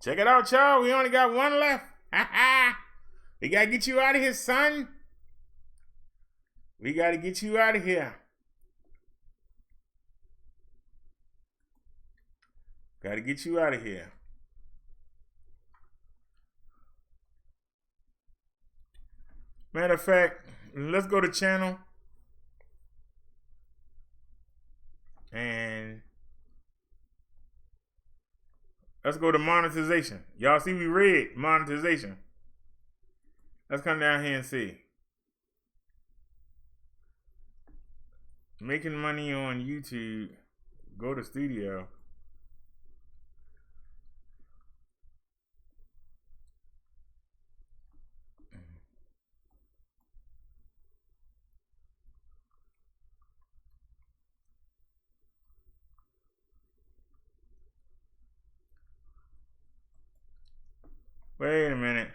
Check it out, y'all. We only got one left. We gotta get you out of here, son. We gotta get you out of here. Gotta get you out of here. Matter of fact, let's go to channel. And let's go to monetization. Y'all see we read monetization. Let's come down here and see. Making money on YouTube. Go to studio. Wait a minute.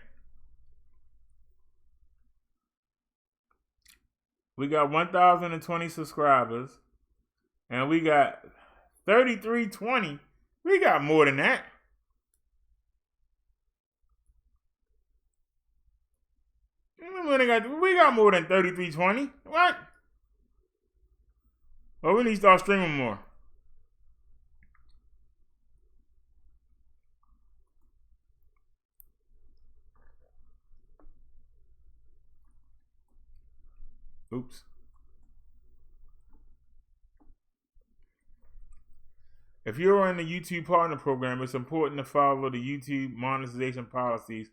We got 1,020 subscribers. And we got 3,320. We got more than that. We got more than 3320. What? Well, we need to start streaming more. Oops. If you're in the YouTube Partner Program, it's important to follow the YouTube monetization policies,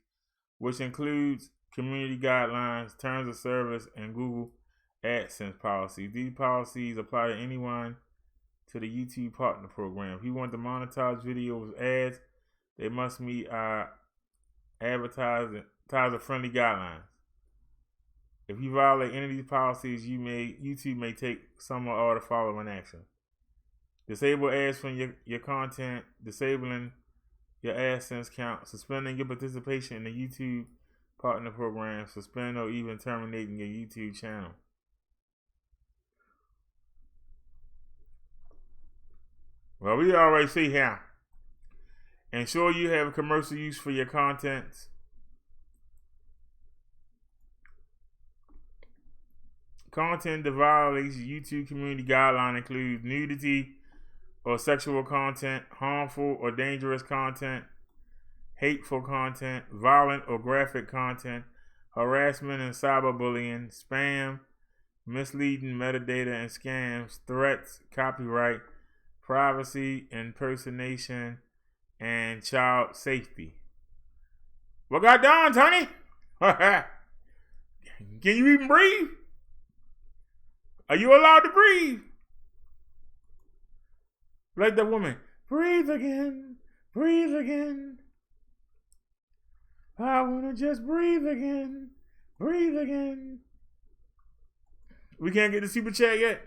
which includes community guidelines, terms of service, and Google AdSense policies. These policies apply to anyone to the YouTube Partner Program. If you want to monetize videos with ads, they must meet our advertiser-friendly guidelines. If you violate any of these policies, YouTube may take some or all the following action. Disable ads from your content, disabling your AdSense count, suspending your participation in the YouTube Partner Program, suspend or even terminating your YouTube channel. Well, we already see here. Ensure you have commercial use for your contents. Content that violates YouTube community guideline includes nudity or sexual content, harmful or dangerous content, hateful content, violent or graphic content, harassment and cyberbullying, spam, misleading metadata and scams, threats, copyright, privacy, impersonation, and child safety. What got done, Tony? Can you even breathe? Are you allowed to breathe? Like that woman, breathe again, breathe again. I wanna just breathe again, breathe again. We can't get the super chat yet.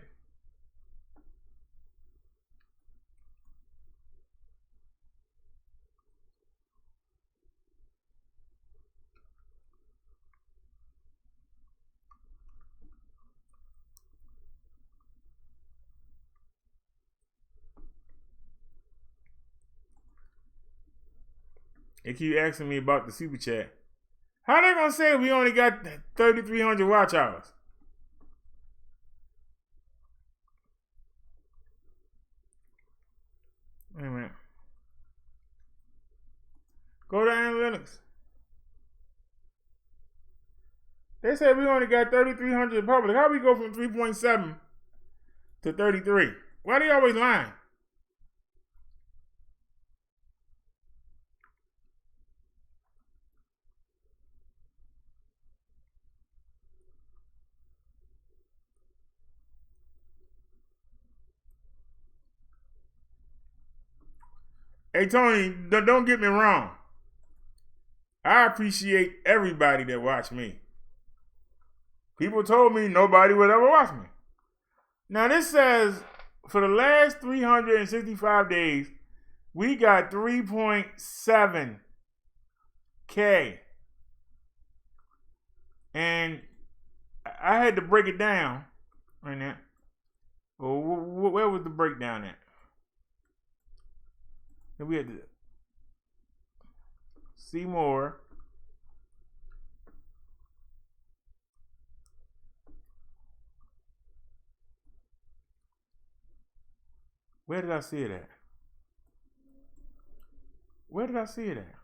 They keep asking me about the super chat. How they gonna say we only got 3,300 watch hours? Wait a minute. Go to analytics. They said we only got 3,300 public. How we go from 3.7 to 33? Why they always lying? Hey, Tony, don't get me wrong. I appreciate everybody that watch me. People told me nobody would ever watch me. Now, this says for the last 365 days, we got 3.7K. And I had to break it down right now. Well, where was the breakdown at? And we had to see more. Where did I see it at? Where did I see it at?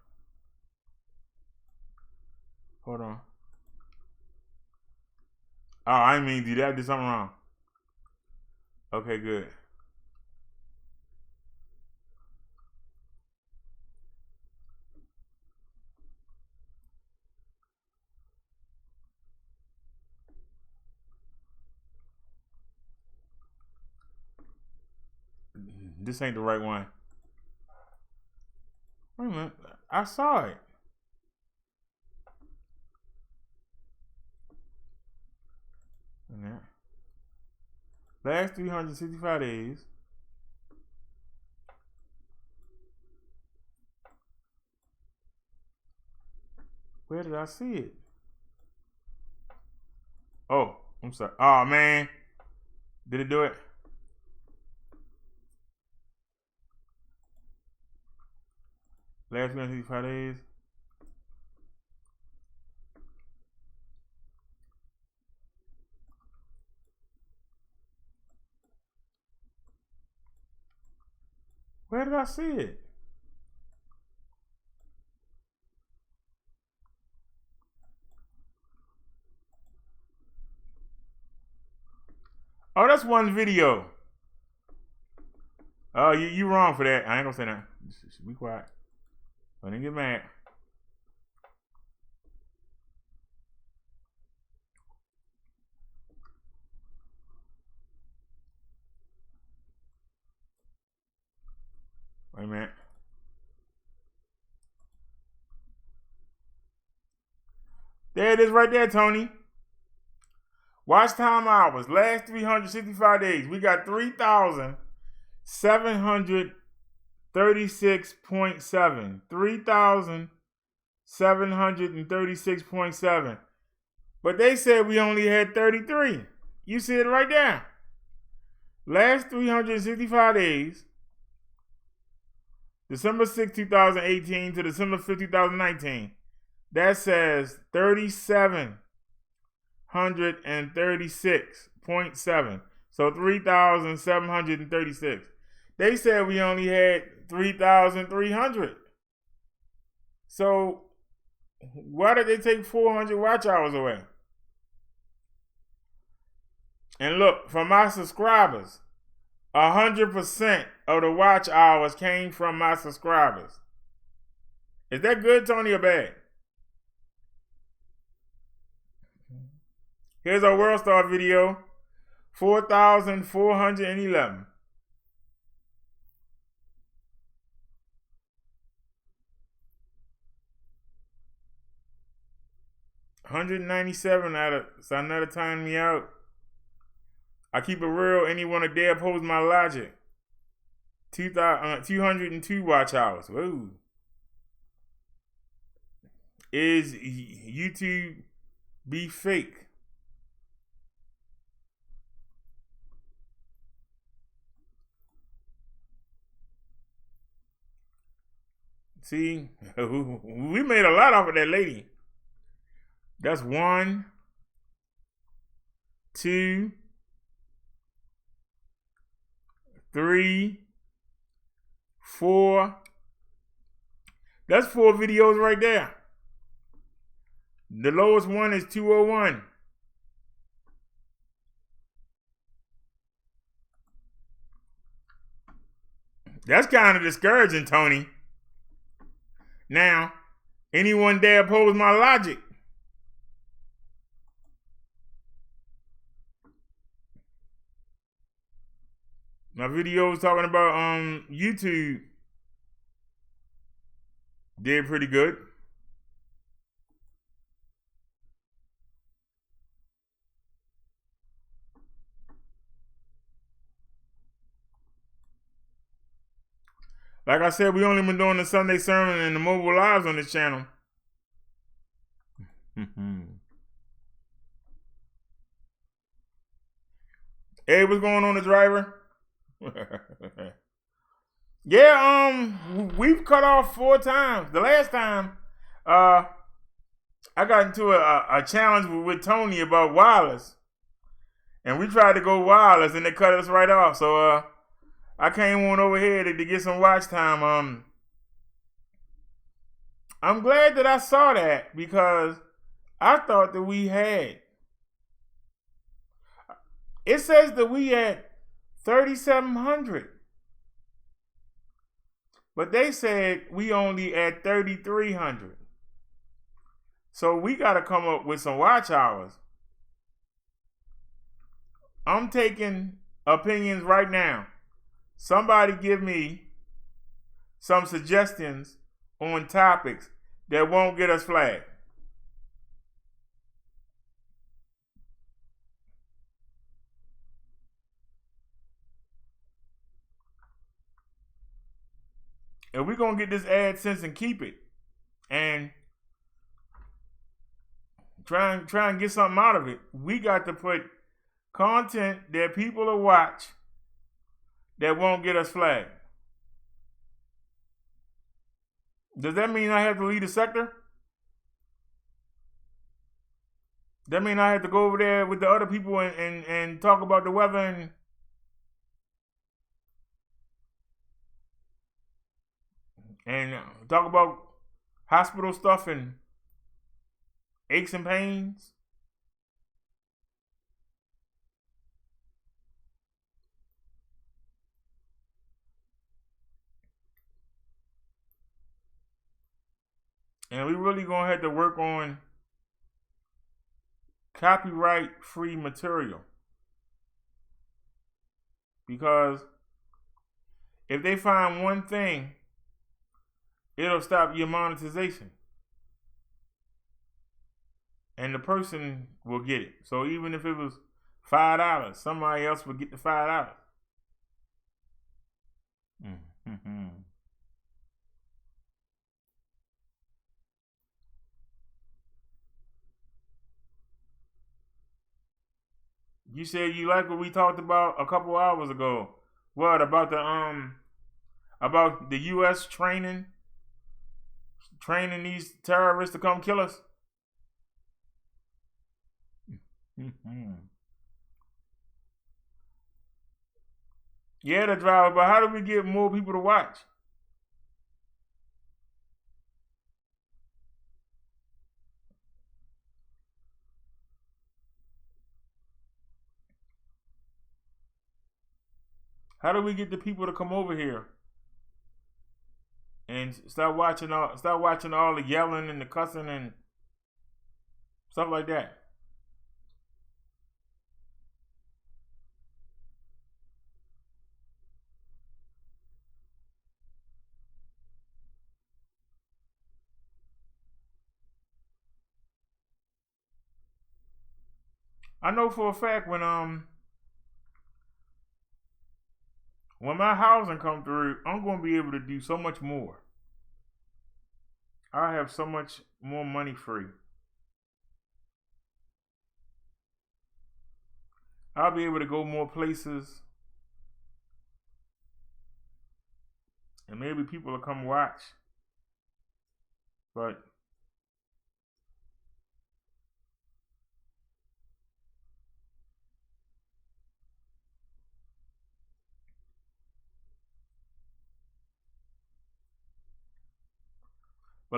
Hold on. Oh, I didn't mean to do that. I did something wrong. Okay, good. This ain't the right one. Wait a minute. I saw it. Yeah. Last 365 days. Where did I see it? Oh, I'm sorry. Oh, man. Did it do it? Last 365 days. Where did I see it? Oh, that's one video. Oh, you wrong for that. I ain't gonna say that. Be quiet. Don't get mad. Wait a minute. There it is right there, Tony. Watch time hours. Last 365 days. We got 3,736.7. 3,736.7. But they said we only had 33. You see it right there. Last 365 days. December 6, 2018 to December 5, 2019. That says 3,736.7. So 3,736. They said we only had 3,300. So why did they take 400 watch hours away? And look, for my subscribers, 100% of the watch hours came from my subscribers. Is that good, Tony, or bad? Here's our World Star video. 4,411. $197 out of so another time me out. I keep it real. Anyone that dare oppose my logic. 202 watch hours. Whoa. Is YouTube be fake? See, we made a lot off of that lady. That's 1, 2, 3, 4. That's 4 videos right there. The lowest one is 201. That's kind of discouraging, Tony. Now, anyone dare oppose my logic? My videos talking about YouTube did pretty good. Like I said, we only been doing the Sunday sermon and the mobile lives on this channel. Hey, what's going on, the driver? Yeah, we've cut off 4 times. The last time, I got into a challenge with Tony about wireless, and we tried to go wireless, and they cut us right off. So, I came on over here to get some watch time. I'm glad that I saw that because I thought that we had. It says that we had 3,700. But they said we only at 3,300. So we got to come up with some watch hours. I'm taking opinions right now. Somebody give me some suggestions on topics that won't get us flagged. And we're going to get this AdSense and keep it. And try and get something out of it. We got to put content that people will watch that won't get us flagged. Does that mean I have to leave the sector? That mean I have to go over there with the other people and talk about the weather and and talk about hospital stuff and aches and pains. And we really gonna have to work on copyright-free material, because if they find one thing, it'll stop your monetization, and the person will get it. So even if it was $5, somebody else would get the $5. Mm-hmm. You said you like what we talked about a couple hours ago. What about the U.S. training these terrorists to come kill us? Mm-hmm. Yeah, the driver, but how do we get more people to watch? How do we get the people to come over here and start watching all the yelling and the cussing and stuff like that? I know for a fact when my housing come through, I'm gonna be able to do so much more. I have so much more money free. I'll be able to go more places, and maybe people will come watch. But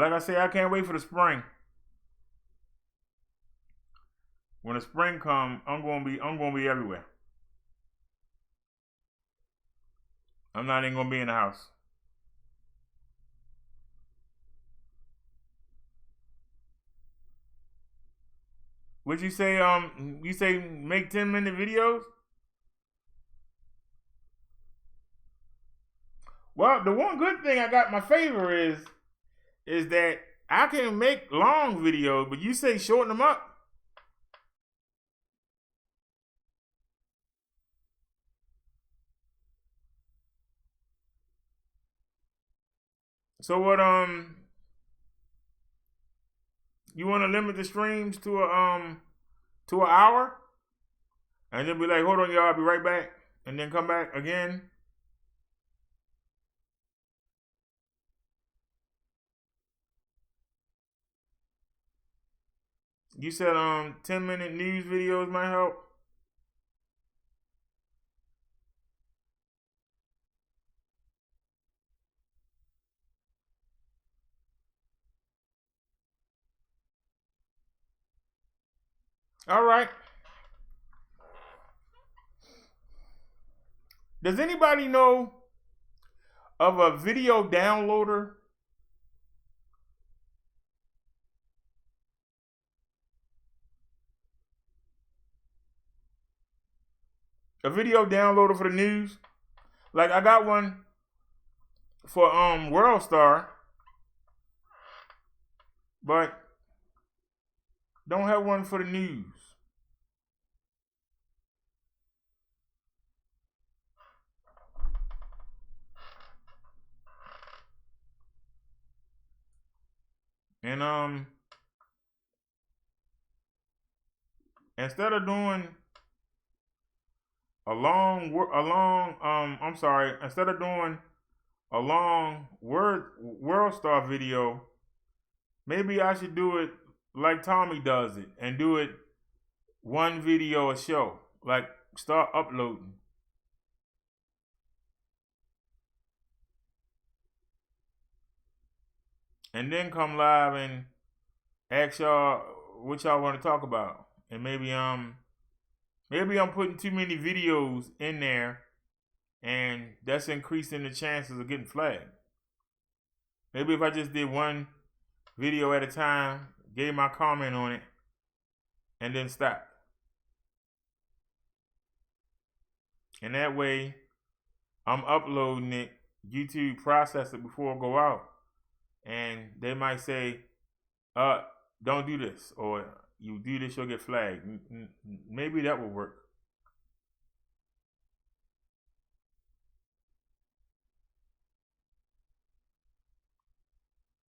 like I say, I can't wait for the spring. When the spring comes, I'm gonna be everywhere. I'm not even gonna be in the house. What you say? You say make 10-minute videos? Well, the one good thing I got in my favor is that I can make long videos, but you say shorten them up. So what? You want to limit the streams to an hour, and then be like, hold on, y'all, I'll be right back, and then come back again. You said 10-minute news videos might help. All right. Does anybody know of a video downloader? A video downloader for the news? Like I got one for World Star, but don't have one for the news. And instead of doing instead of doing a long World Star video, maybe I should do it like Tommy does it and do it one video a show. Like start uploading. and then come live and ask y'all what y'all want to talk about. And maybe I'm putting too many videos in there, and that's increasing the chances of getting flagged. Maybe if I just did one video at a time, gave my comment on it, and then stop. And that way, I'm uploading it, YouTube process it before I go out. And they might say, don't do this, or you do this, you'll get flagged. Maybe that will work.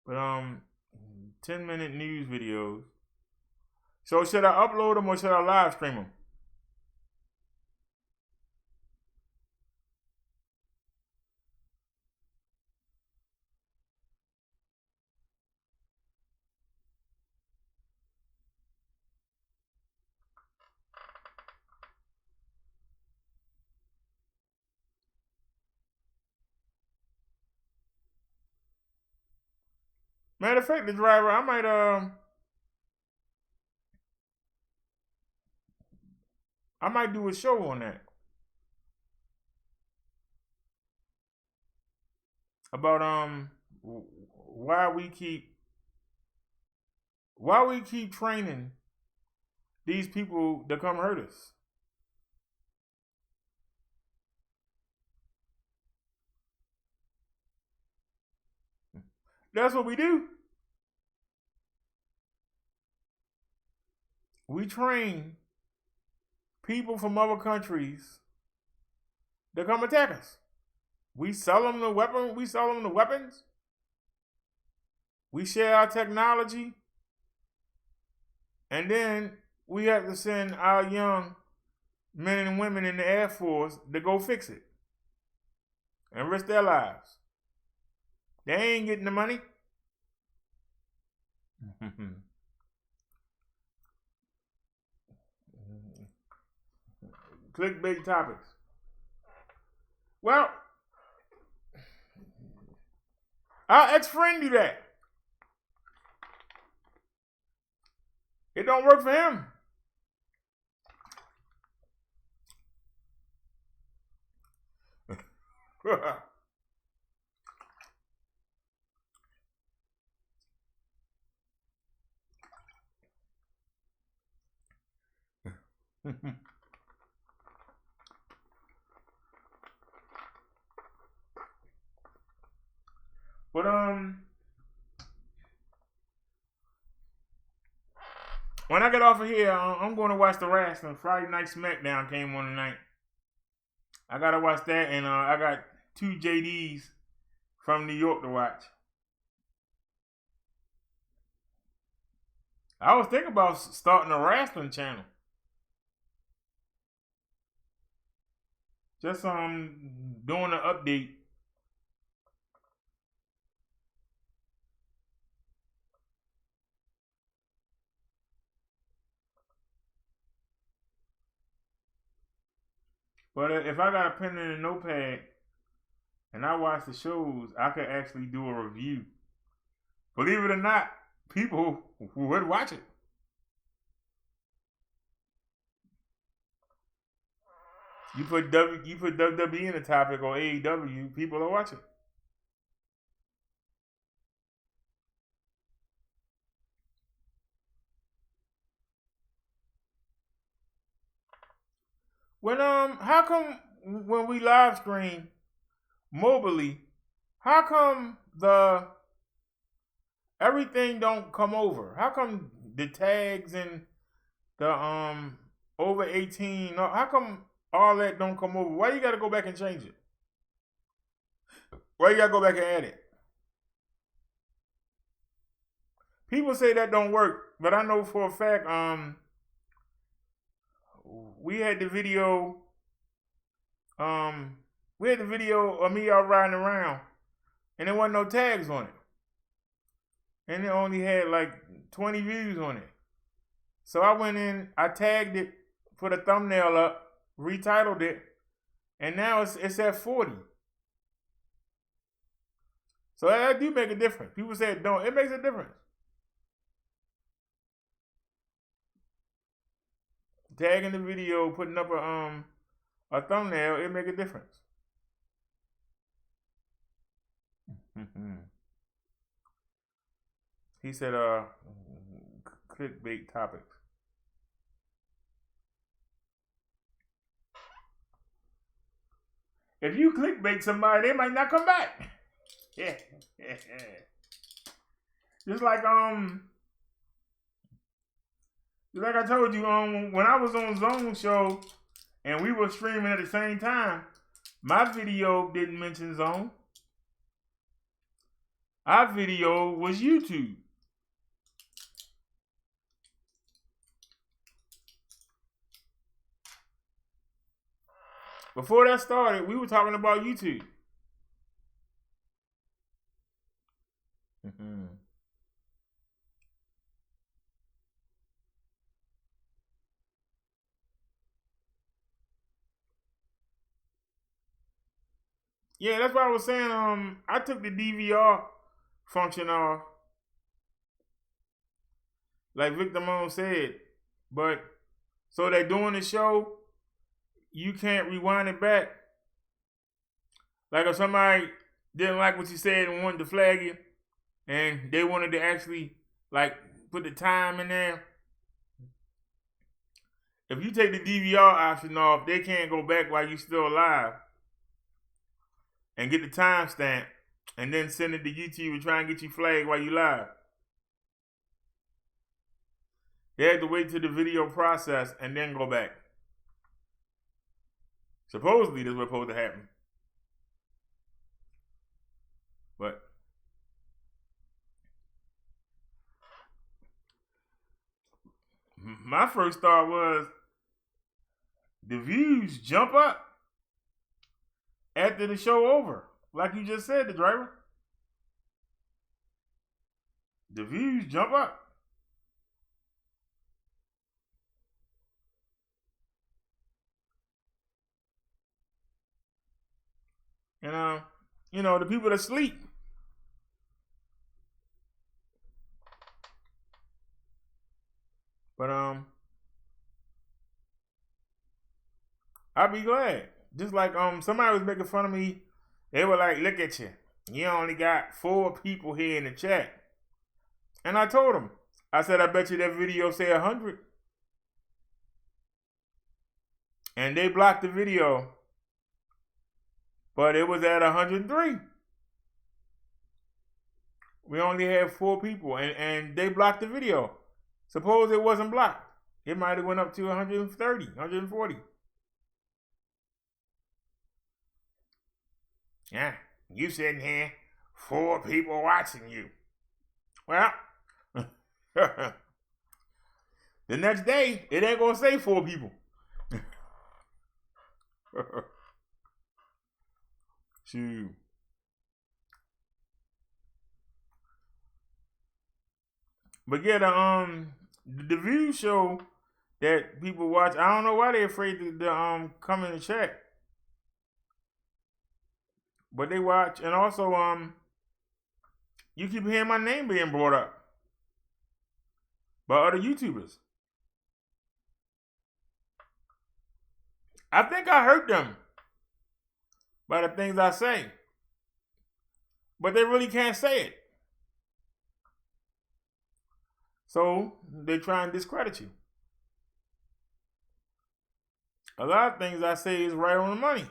But 10-minute news videos. So should I upload them or should I live stream them? Matter of fact, the driver, I might do a show on that. About why we keep training these people to come hurt us. That's what we do. We train people from other countries to come attack us. We sell them the weapon. We sell them the weapons. We share our technology. And then we have to send our young men and women in the Air Force to go fix it and risk their lives. They ain't getting the money. Clickbait topics. Well, our ex-friend do that. It don't work for him. But when I get off of here, I'm going to watch the wrestling. Friday Night SmackDown came on tonight. I gotta watch that, and I got 2 JDs from New York to watch. I was thinking about starting a wrestling channel. Just doing an update. But if I got a pen and a notepad and I watch the shows, I could actually do a review. Believe it or not, people would watch it. You put WWE in the topic or AEW, people will watch it. When how come when we live stream mobilely, how come everything don't come over? How come the tags and the over 18, how come all that don't come over? Why you gotta go back and change it? Why you gotta go back and add it? People say that don't work, but I know for a fact we had the video of me out riding around and there wasn't no tags on it. And it only had like 20 views on it. So I went in, I tagged it, put a thumbnail up, retitled it, and now it's at 40. So that do make a difference. People say it don't. It makes a difference. Tagging the video, putting up a thumbnail, it make a difference. He said, clickbait topics. If you clickbait somebody, they might not come back. Yeah. Just like I told you, when I was on Zone Show and we were streaming at the same time, my video didn't mention Zone. Our video was YouTube. Before that started, we were talking about YouTube. Yeah, that's why I was saying, I took the DVR function off, like Victor Moon said, but so they're doing the show, you can't rewind it back. Like if somebody didn't like what you said and wanted to flag you, and they wanted to actually like put the time in there, if you take the DVR option off, they can't go back while you're still alive and get the timestamp and then send it to YouTube and try and get you flagged while you live. They had to wait till the video process and then go back. Supposedly, this was supposed to happen. But my first thought was the views jump up after the show over. Like you just said, the driver. The views jump up. And you know, the people that sleep. But I'd be glad. Just like somebody was making fun of me. They were like, look at you. You only got 4 people here in the chat. And I told them, I said, I bet you that video say 100. And they blocked the video. But it was at 103. We only had 4 people. And they blocked the video. Suppose it wasn't blocked. It might have went up to 130, 140. Yeah, you sitting here, 4 people watching you. Well, the next day, it ain't gonna say 4 people. Shoot. But yeah, the view show that people watch, I don't know why they're afraid to come in the chat. But they watch, and also you keep hearing my name being brought up by other YouTubers. I think I hurt them by the things I say, but they really can't say it. So they try and discredit you. A lot of things I say is right on the money.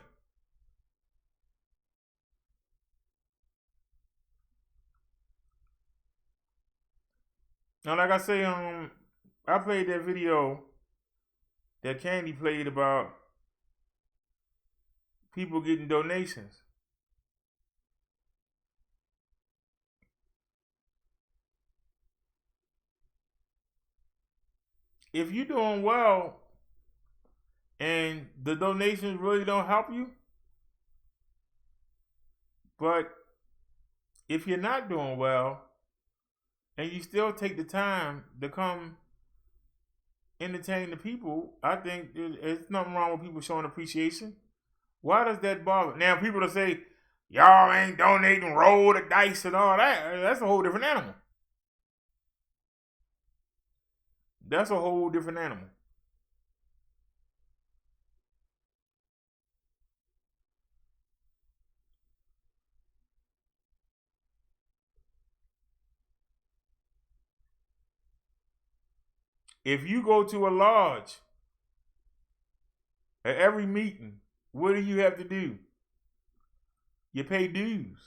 Now, like I say, I played that video that Candy played about people getting donations. If you're doing well and the donations really don't help you, but if you're not doing well and you still take the time to come entertain the people, I think there's nothing wrong with people showing appreciation. Why does that bother? Now, people will say, Y'all ain't donating, roll the dice and all that. That's a whole different animal. That's a whole different animal. If you go to a lodge at every meeting, what do you have to do? You pay dues.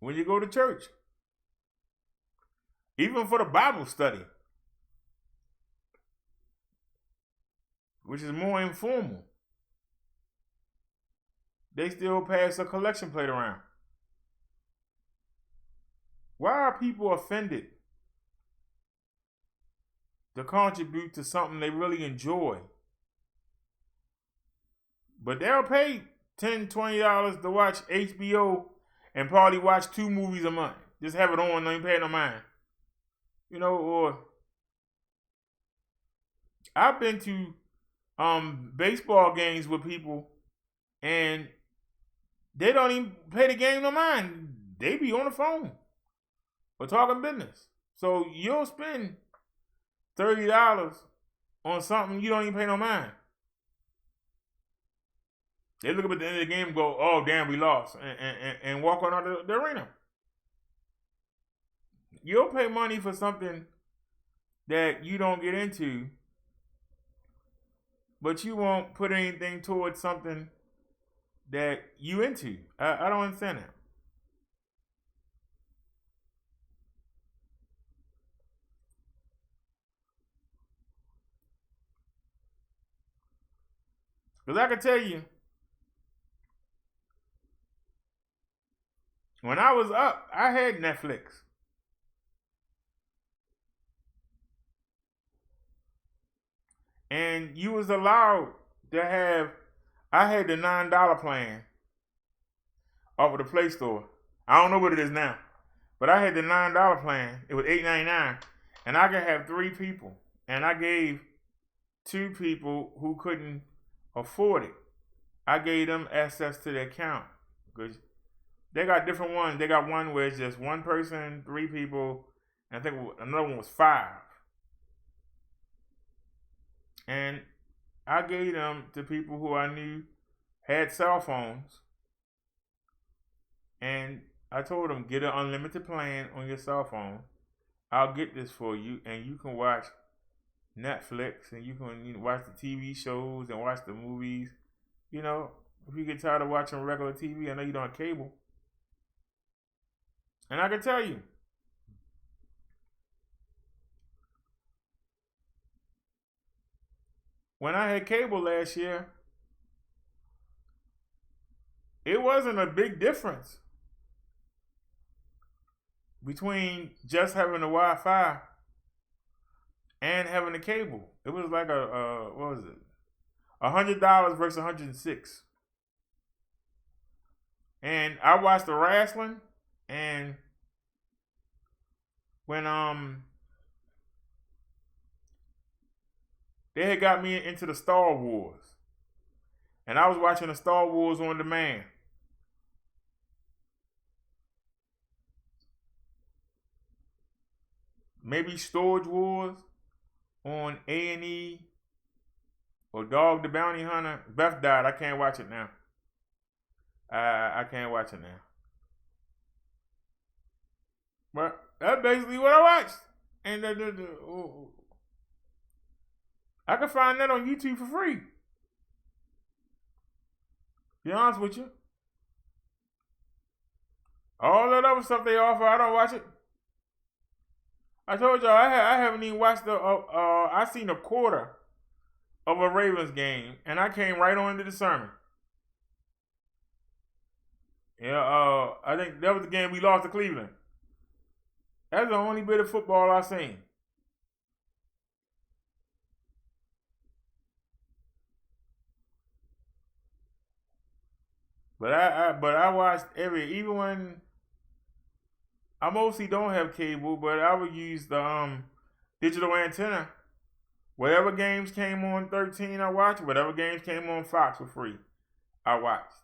When you go to church, even for the Bible study, which is more informal, they still pass a collection plate around. Why are people offended to contribute to something they really enjoy? But they'll pay $10, $20 to watch HBO and probably watch 2 movies a month. Just have it on, don't even pay no mind. You know, or I've been to baseball games with people and they don't even pay the game no mind. They be on the phone or talking business. So you'll spend $30 on something you don't even pay no mind. They look up at the end of the game and go, oh, damn, we lost, and walk on out of the arena. You'll pay money for something that you don't get into, but you won't put anything towards something that you into. I don't understand that. Because I can tell you, when I was up, I had Netflix. And you was allowed to have, I had the $9 plan off of the Play Store. I don't know what it is now. But I had the $9 plan. It was $8.99. And I could have 3 people. And I gave 2 people who couldn't afford it. I gave them access to the account. Because they got different ones. They got one where it's just 1 person, 3 people, and I think another one was 5. And I gave them to people who I knew had cell phones. And I told them, get an unlimited plan on your cell phone. I'll get this for you, and you can watch Netflix, and you can watch the TV shows and watch the movies. You know, if you get tired of watching regular TV, I know you don't have cable. And I can tell you, when I had cable last year, it wasn't a big difference between just having the Wi-Fi and having the cable. It was like what was it? $100 versus $106. And I watched the wrestling, and when they had got me into the Star Wars, and I was watching the Star Wars on demand. Maybe Storage Wars on A&E or Dog the Bounty Hunter. Beth died. I can't watch it now. I can't watch it now. But that's basically what I watched. And I can find that on YouTube for free. Be honest with you. All that other stuff they offer, I don't watch it. I told y'all I haven't even watched I seen a quarter of a Ravens game, and I came right on into the sermon. Yeah, I think that was the game we lost to Cleveland. That's the only bit of football I seen. But I watched even when I mostly don't have cable, but I would use the digital antenna Whatever games came on 13, I watched. Whatever games came on Fox for free, I watched.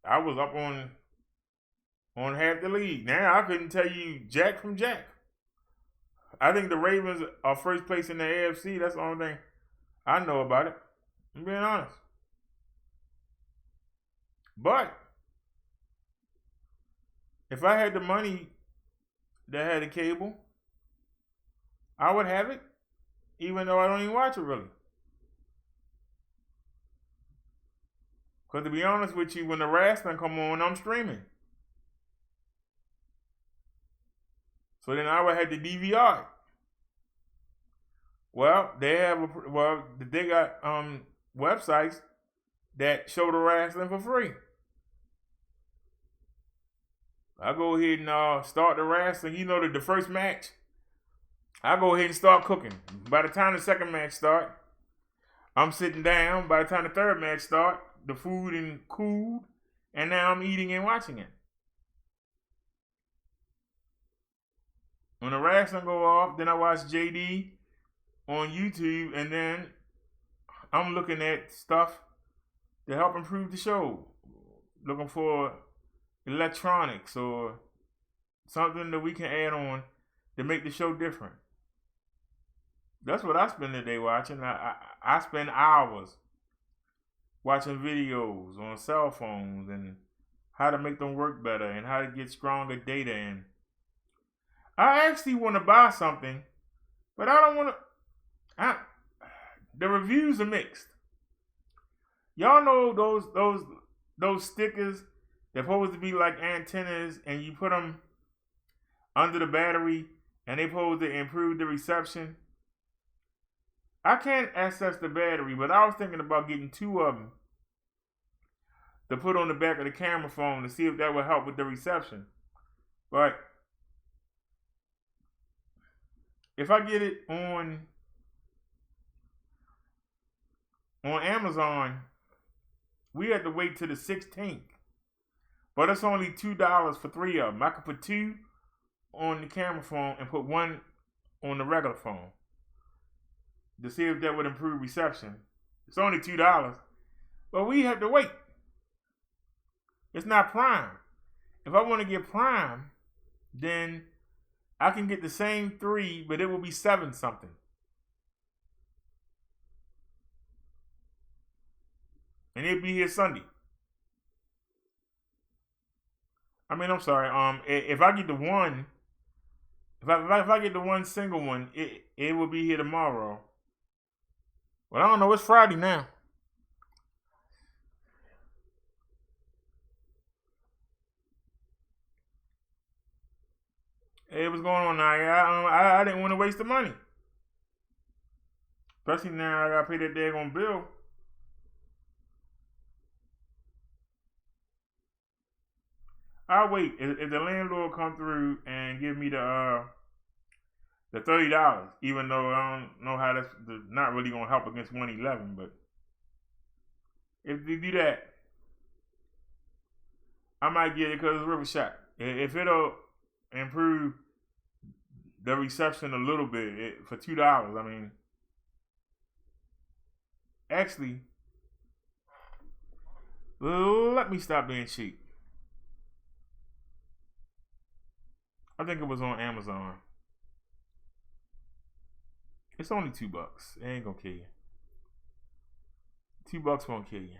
I was up on half the league. Now I couldn't tell you Jack from Jack. I think the Ravens are first place in the AFC. That's the only thing I know about it. I'm being honest. But if I had the money that had a cable, I would have it, even though I don't even watch it really. Because to be honest with you, when the wrestling come on, I'm streaming. So then I would have to DVR it. Well, they got websites that show the wrestling for free. I go ahead and start the wrestling. You know, the first match, I go ahead and start cooking. By the time the second match start, I'm sitting down. By the time the third match start, the food and cooled, and now I'm eating and watching it. When the wrestling go off, then I watch JD on YouTube, and then I'm looking at stuff to help improve the show. Looking for electronics or something that we can add on to make the show different. That's what I spend the day watching. I spend hours watching videos on cell phones and how to make them work better and how to get stronger data in. I actually want to buy something, but I don't want to. The reviews are mixed. Y'all know those stickers. They're supposed to be like antennas, and you put them under the battery, and they supposed to improve the reception. I can't access the battery, but I was thinking about getting 2 of them to put on the back of the camera phone to see if that would help with the reception. But if I get it on Amazon, we have to wait till the 16th. But it's only $2 for 3 of them. I could put 2 on the camera phone and put 1 on the regular phone to see if that would improve reception. It's only $2, but we have to wait. It's not Prime. If I want to get Prime, then I can get the same 3, but it will be 7 something. And it'll be here Sunday. I'm sorry. If I get the one, if I get the one single one, it will be here tomorrow. But I don't know. It's Friday now. Hey, what's going on now? I didn't want to waste the money, especially now I gotta pay that daggone bill. I'll wait. If the landlord come through and give me the $30, even though I don't know how that's not really gonna help against 111, but if they do that, I might get it because it's worth a shot. If it'll improve the reception a little bit for $2, actually, let me stop being cheap. I think it was on Amazon. It's only $2. It ain't gonna kill you. $2 won't kill you.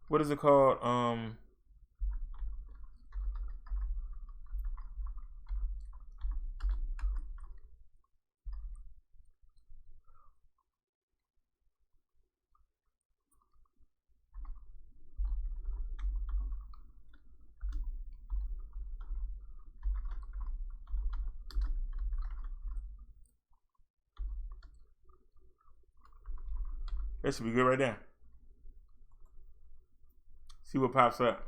What is it called? That should be good right there. See what pops up.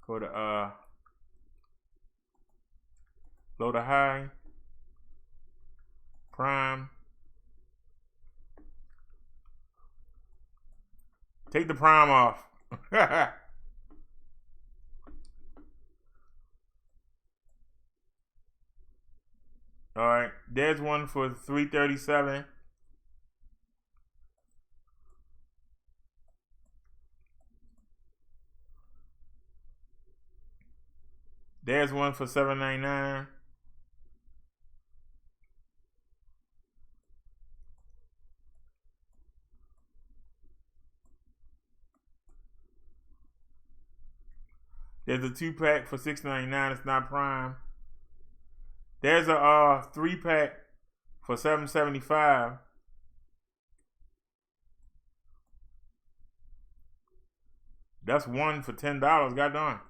Go to low to high, Prime. Take the Prime off. All right, there's one for $337. There's one for $7.99. There's a 2-pack for $6.99. It's not Prime. There's a 3-pack for $7.75. That's one for $10. God darn.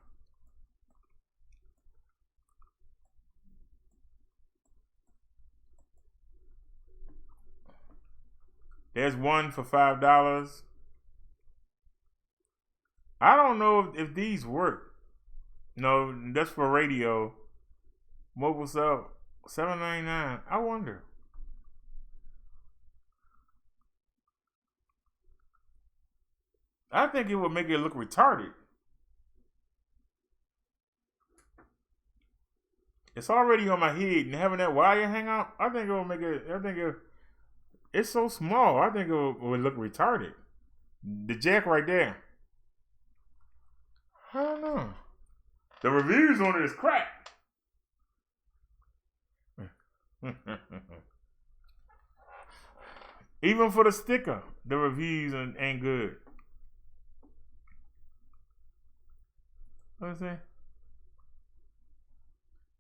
There's one for $5. I don't know if these work. No, that's for radio. Mobile cell, $7.99. I wonder. I think it would make it look retarded. It's already on my head, and having that wire hang out, I think it will make it. It's so small. I think it would look retarded. The jack right there. I don't know. The reviews on it is crap. Even for the sticker, the reviews ain't good. What is it?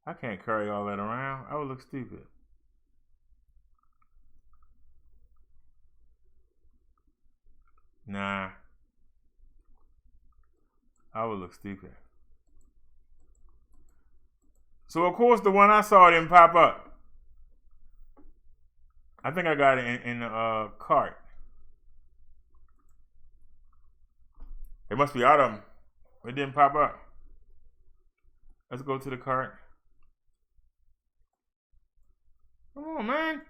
I can't carry all that around. I would look stupid. Nah. I would look stupid. So, of course, the one I saw didn't pop up. I think I got it in the cart. It must be out of them. It didn't pop up. Let's go to the cart. Come on, man.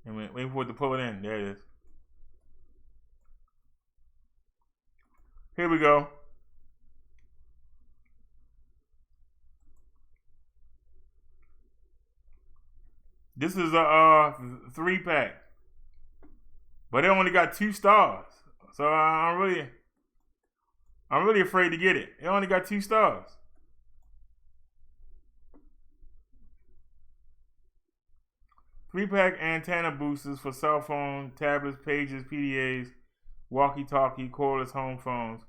And wait for it to pull it in. There it is. Here we go. This is a 3-pack, but it only got 2 stars, so I'm really afraid to get it. It only got 2 stars. Three-pack antenna boosters for cell phone, tablets, pages, PDAs, walkie-talkie, cordless home phones.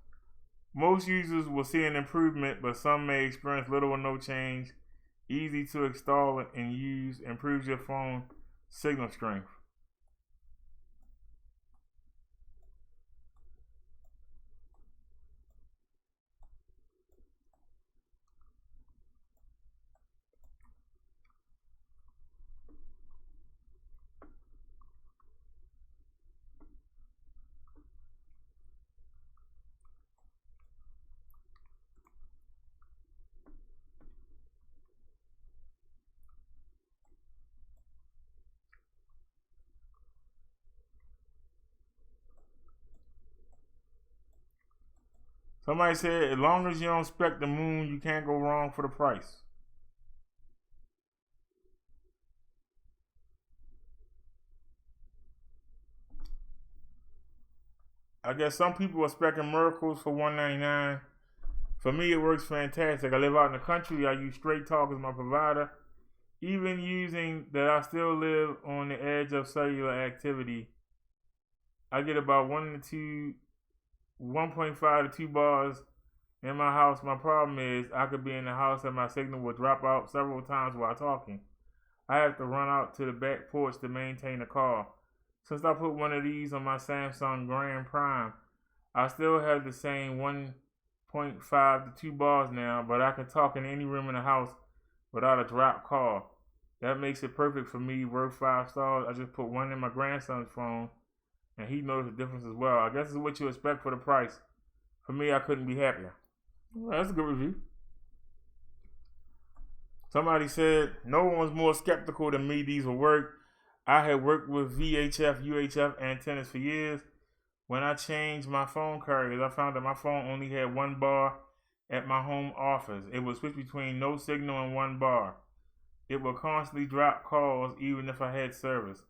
Most users will see an improvement, but some may experience little or no change. Easy to install and use, improves your phone signal strength. Somebody said, as long as you don't spec the moon, you can't go wrong for the price. I guess some people are specking miracles for $199. For me, it works fantastic. I live out in the country. I use Straight Talk as my provider. Even using that, I still live on the edge of cellular activity. I get about 1.5 to 2 bars in my house. My problem is I could be in the house and my signal will drop out several times while talking. I have to run out to the back porch to maintain the call. Since I put one of these on my Samsung Grand Prime, I still have the same 1.5 to 2 bars now, but I can talk in any room in the house without a drop call. That makes it perfect for me, worth 5 stars. I just put one in my grandson's phone, and he knows the difference as well. I guess it's what you expect for the price. For me, I couldn't be happier. Well, that's a good review. Somebody said, no one was more skeptical than me these will work. I had worked with VHF, UHF antennas for years. When I changed my phone carriers, I found that my phone only had 1 bar at my home office. It would switch between no signal and 1 bar. it would constantly drop calls even if I had service.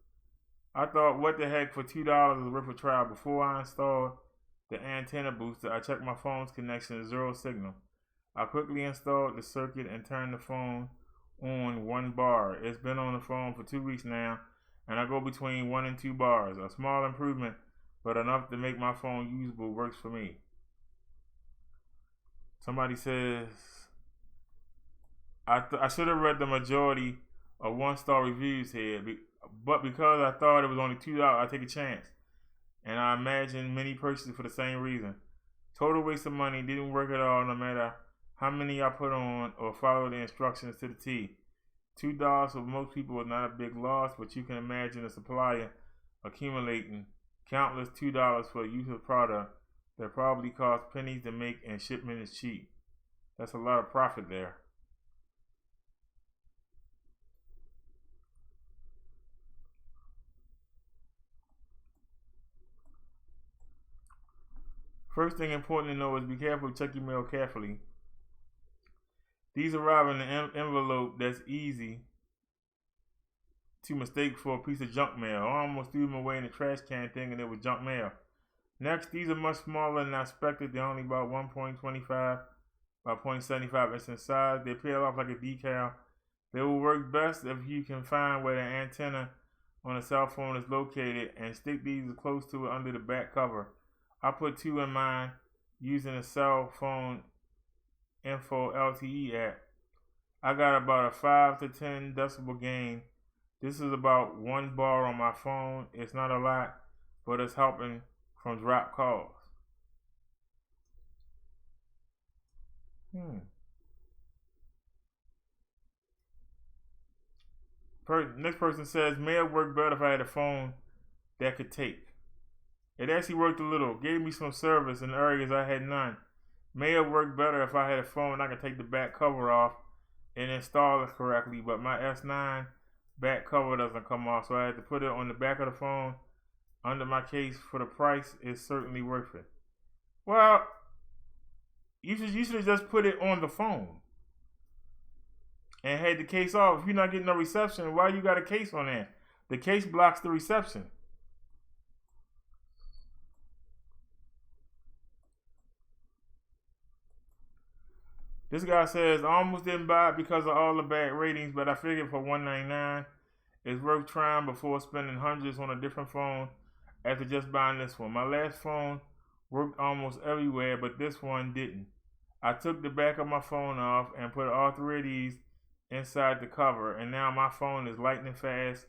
I thought, what the heck, for $2 is worth a try. Before I installed the antenna booster, I checked my phone's connection to zero signal. I quickly installed the circuit and turned the phone on 1 bar. It's been on the phone for 2 weeks now, and I go between 1 and 2 bars. A small improvement, but enough to make my phone usable, works for me. Somebody says, I should have read the majority of 1-star reviews here, but because I thought it was only $2, I take a chance. And I imagine many purchases for the same reason. Total waste of money, didn't work at all, no matter how many I put on or follow the instructions to the T. $2 for most people is not a big loss, but you can imagine a supplier accumulating countless $2 for a useless product that probably costs pennies to make and shipment is cheap. That's a lot of profit there. First thing important to know is be careful, check your mail carefully. These arrive in an envelope that's easy to mistake for a piece of junk mail. I almost threw them away in the trash can thinking it was junk mail. Next, these are much smaller than I expected. They're only about 1.25 by 0.75 inch in size. They peel off like a decal. They will work best if you can find where the antenna on a cell phone is located and stick these close to it under the back cover. I put 2 in mine using a cell phone info LTE app. I got about a 5 to 10 decibel gain. This is about 1 bar on my phone. It's not a lot, but it's helping from drop calls. Next person says, mail worked better if I had a phone that could take. It actually worked a little. Gave me some service in areas I had none. Mail worked better if I had a phone I could take the back cover off and install it correctly, but my S9 back cover doesn't come off, so I had to put it on the back of the phone under my case. For the price, it's certainly worth it. Well, you should have just put it on the phone and had the case off. If you're not getting no reception, why you got a case on there? The case blocks the reception. This guy says, I almost didn't buy it because of all the bad ratings, but I figured for $199, it's worth trying before spending hundreds on a different phone after just buying this one. My last phone worked almost everywhere, but this one didn't. I took the back of my phone off and put all 3 of these inside the cover, and now my phone is lightning fast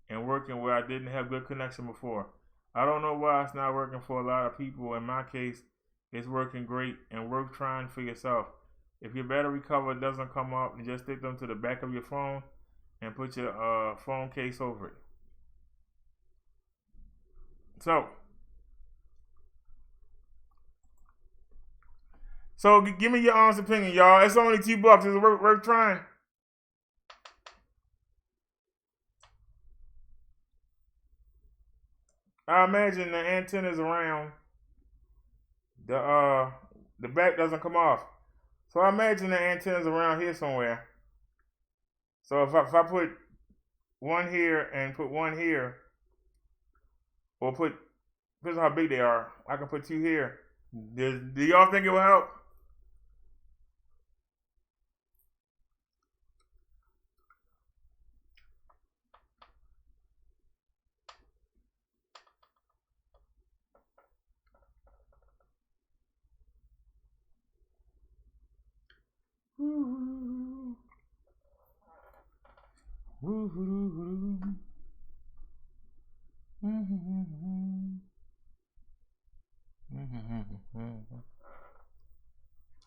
and working where I didn't have good connection before. I don't know why it's not working for a lot of people. In my case, it's working great and worth trying for yourself. If your battery cover doesn't come off, you just stick them to the back of your phone and put your phone case over it. So give me your honest opinion, y'all. It's only $2. Is it worth trying? I imagine the antenna's around. The back doesn't come off. So I imagine the antenna's around here somewhere. So if I put one here and put one here, or depends on how big they are, I can put 2 here. Do y'all think it will help?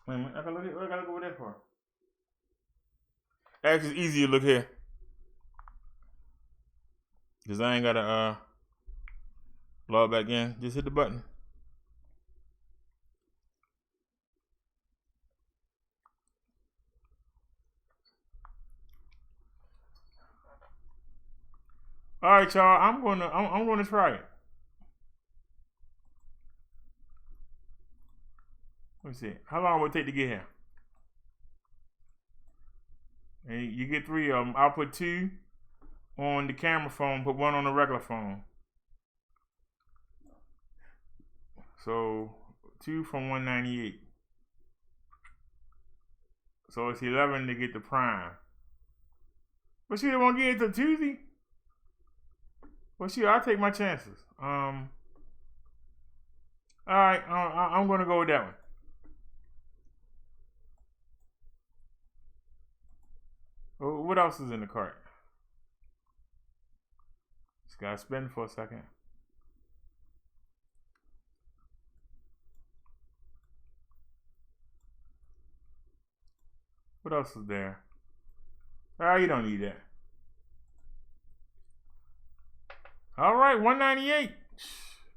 Wait a minute, I gotta look over there for. Actually, it's easier to look here. Because I ain't gotta log back in. Just hit the button. All right, y'all. I'm gonna try it. Let me see. How long will it take to get here? And you get 3 of them. I'll put 2 on the camera phone, put 1 on the regular phone. So 2 from 198. So it's 11 to get the prime. But she won't get it till Tuesday. Well, I'll take my chances. All right, I'm gonna go with that one. What else is in the cart? Just gotta spin for a second. What else is there? You don't need that. All right, 198.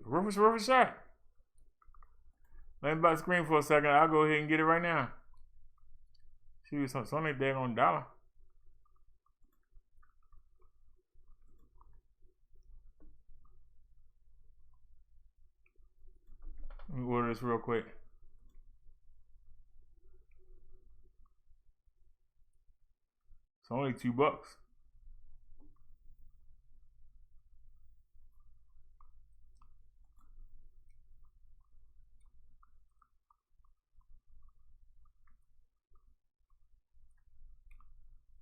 Worth a shot. Let me back the screen for a second. I'll go ahead and get it right now. Shoot, it's only a daggone $1. Let me order this real quick. It's only $2.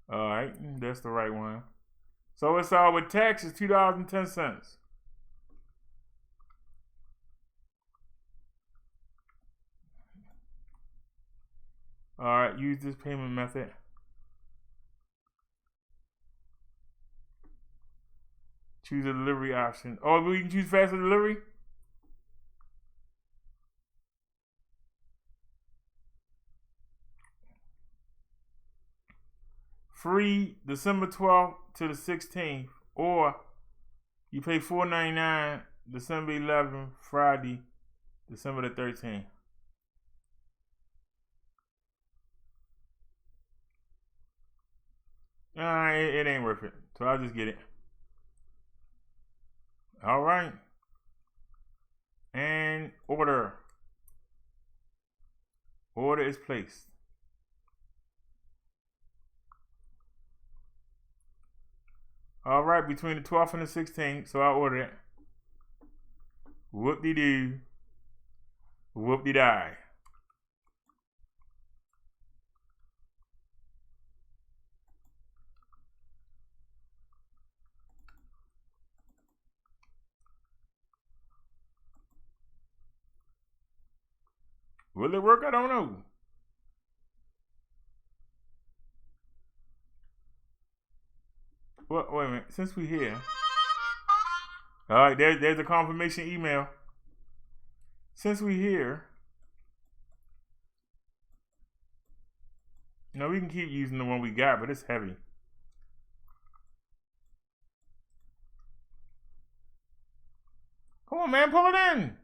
All right, that's the right one. So it's all with tax is $2.10. All right, use this payment method. Choose a delivery option. Oh, we can choose faster delivery? Free December 12th to the 16th, or you pay $4.99 December 11th, Friday, December the 13th. It ain't worth it, so I'll just get it. All right, and order. Order is placed. All right, between the 12th and the 16th, so I ordered it. Whoop-de-doo. Whoop-de-die. Will it work? I don't know. Well, wait a minute. Since we're here. All right, there's a confirmation email. Since we're here. No, we can keep using the one we got, but it's heavy. Come on, man, pull it in.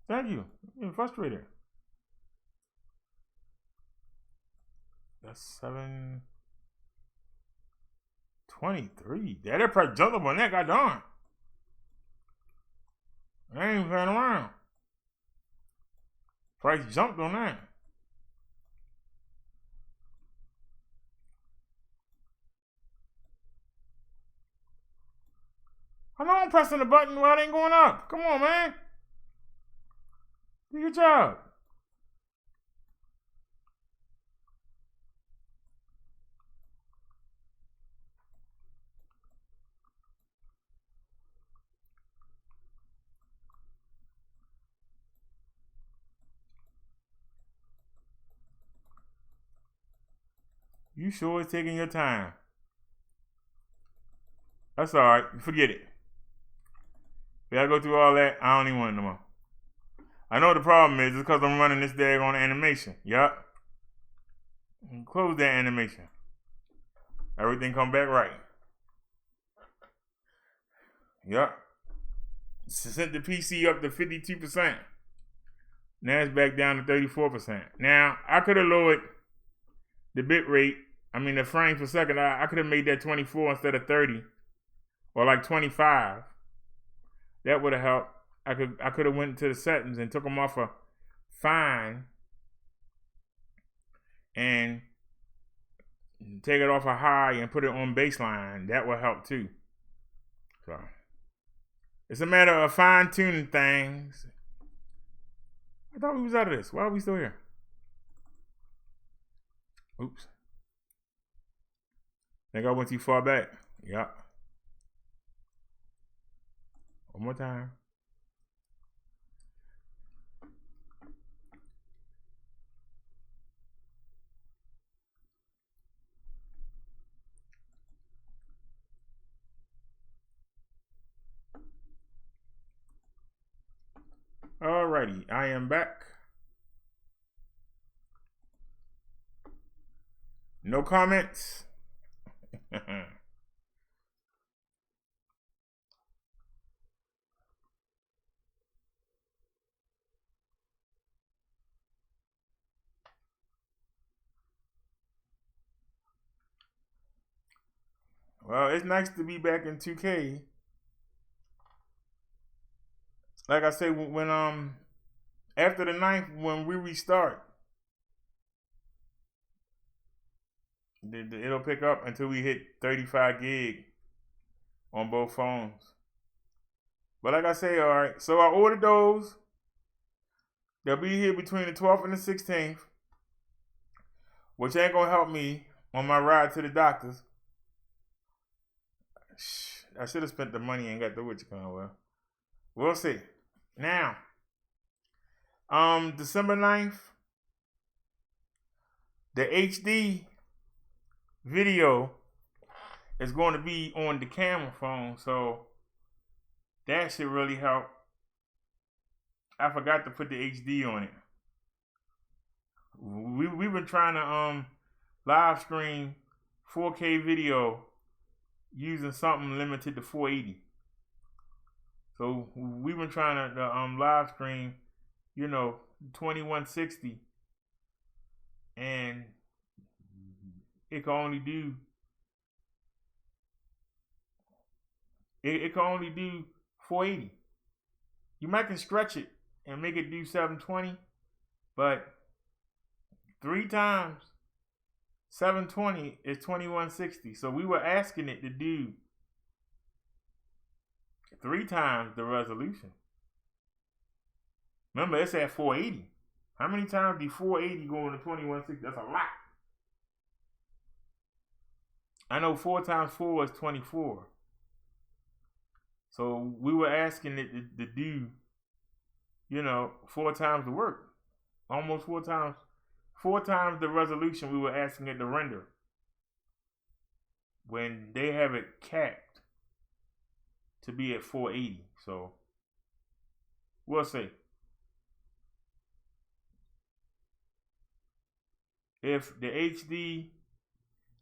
Thank you. I'm frustrated. That's 723. That price jumped up on that, goddamn. I ain't playing around. Price jumped on that. I know I'm pressing the button while it ain't going up. Come on, man. Do your job. You sure is taking your time. That's all right. Forget it. We gotta go through all that. I don't even want it no more. I know the problem is because I'm running this daggone animation. Yup. Close that animation. Everything come back right. Yup. Sent the PC up to 52%. Now it's back down to 34%. Now, I could have lowered the bit rate. I mean, the frames per second. I could have made that 24 instead of 30. Or like 25. That would have helped. I could have went to the settings and took them off of fine and take it off a high and put it on baseline. That will help too. So it's a matter of fine tuning things. I thought we was out of this. Why are we still here? Oops. Think I went too far back. Yep. One more time. Alrighty, I am back. No comments. Well, it's nice to be back in 2K. Like I said, when after the 9th, when we restart, it'll pick up until we hit 35 gig on both phones. But like I say, all right. So I ordered those. They'll be here between the 12th and the 16th, which ain't gonna help me on my ride to the doctors. I should have spent the money and got the WitchCon. Well, we'll see. Now, December 9th, the HD video is going to be on the camera phone, so that should really help. I forgot to put the HD on it. We've been trying to live stream 4K video using something limited to 480. So we've been trying to live stream, 2160, and it can only do it can only do 480. You might can stretch it and make it do 720, but 3 times 720 is 2160. So we were asking it to do 3 times the resolution. Remember, it's at 480. How many times did 480 go into 2160? That's a lot. I know 4 times 4 is 24. So we were asking it to do, 4 times the work. Almost 4 times. 4 times the resolution we were asking it to render. When they have it capped to be at 480. So we'll see. If the HD